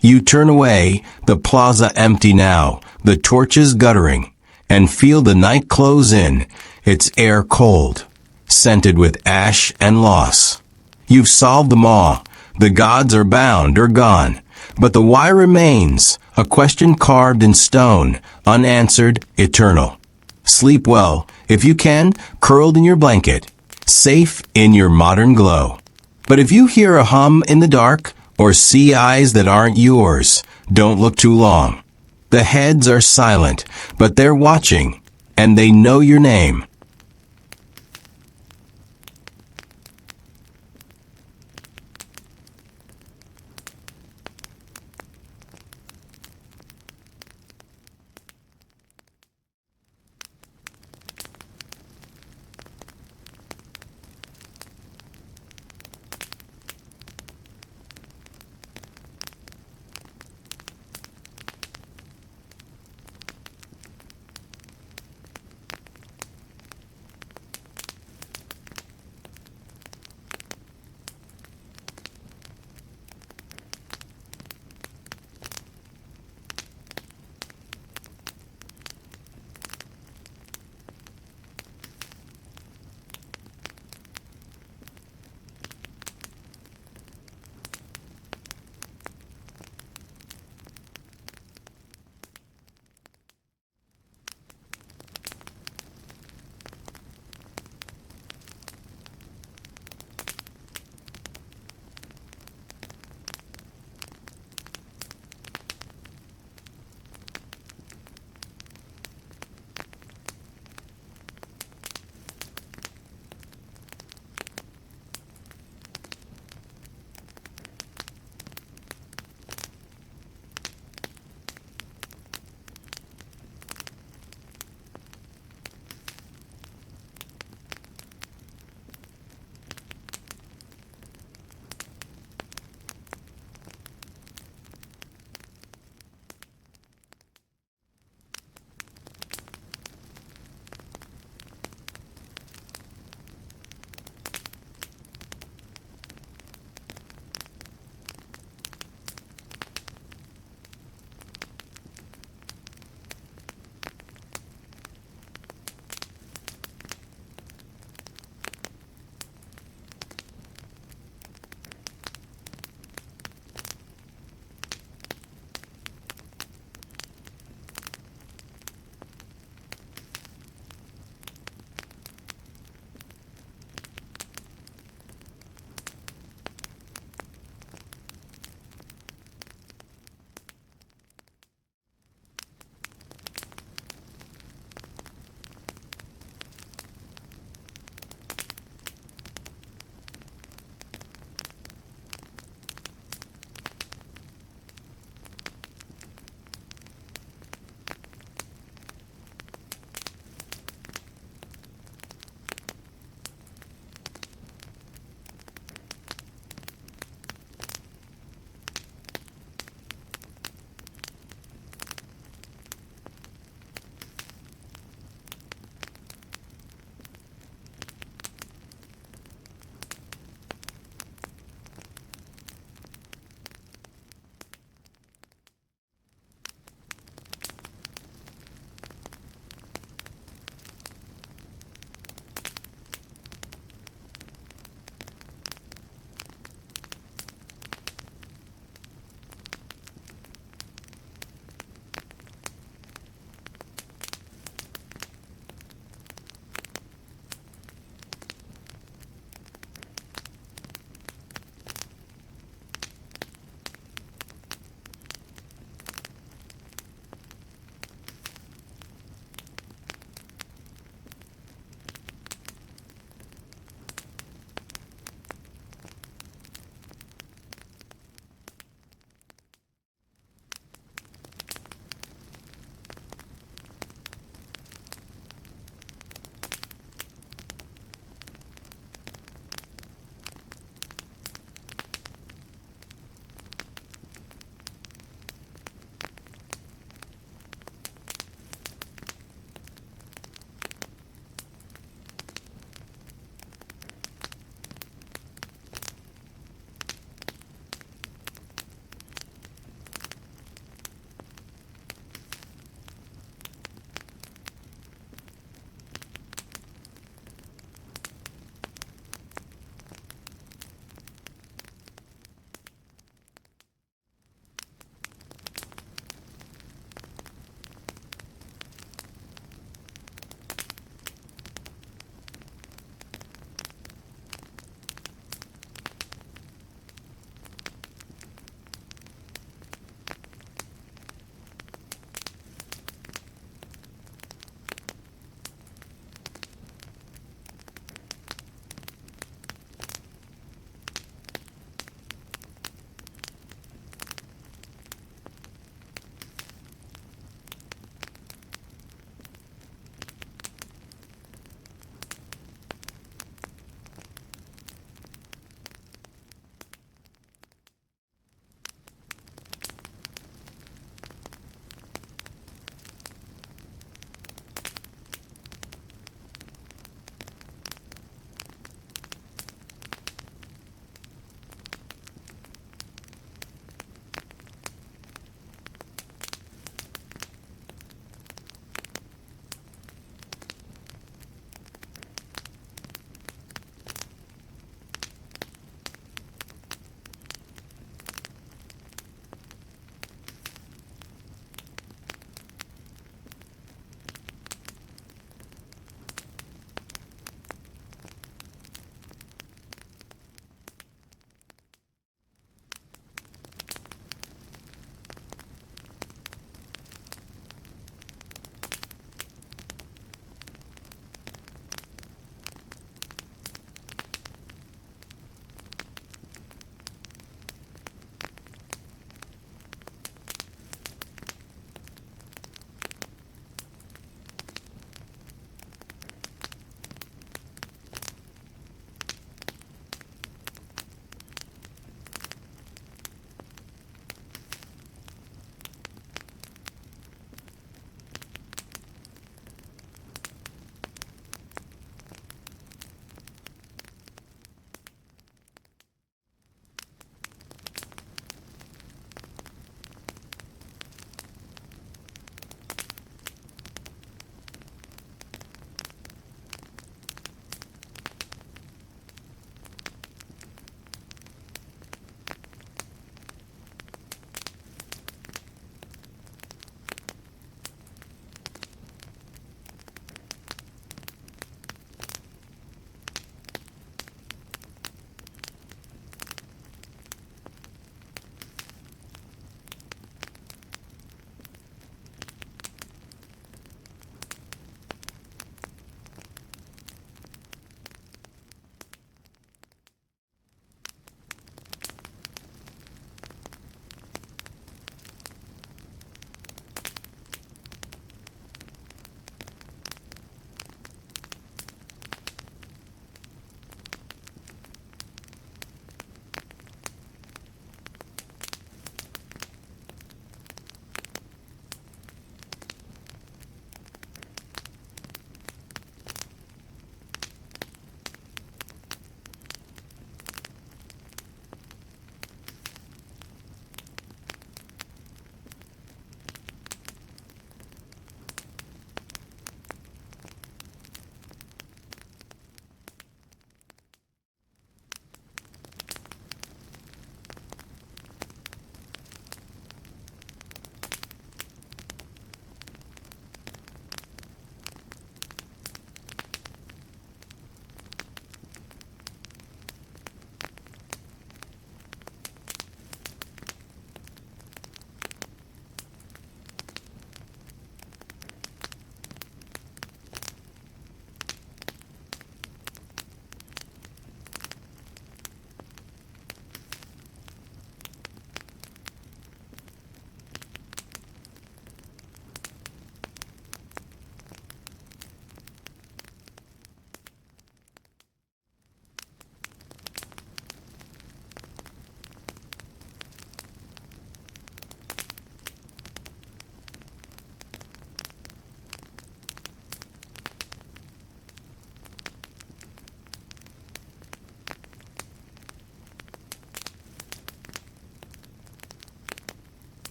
You turn away, the plaza empty now, the torches guttering, and feel the night close in, its air cold, scented with ash and loss. You've solved them all. The gods are bound or gone, but the why remains, a question carved in stone, unanswered, eternal. Sleep well, if you can, curled in your blanket, safe in your modern glow. But if you hear a hum in the dark, or see eyes that aren't yours, don't look too long. The heads are silent, but they're watching, and they know your name.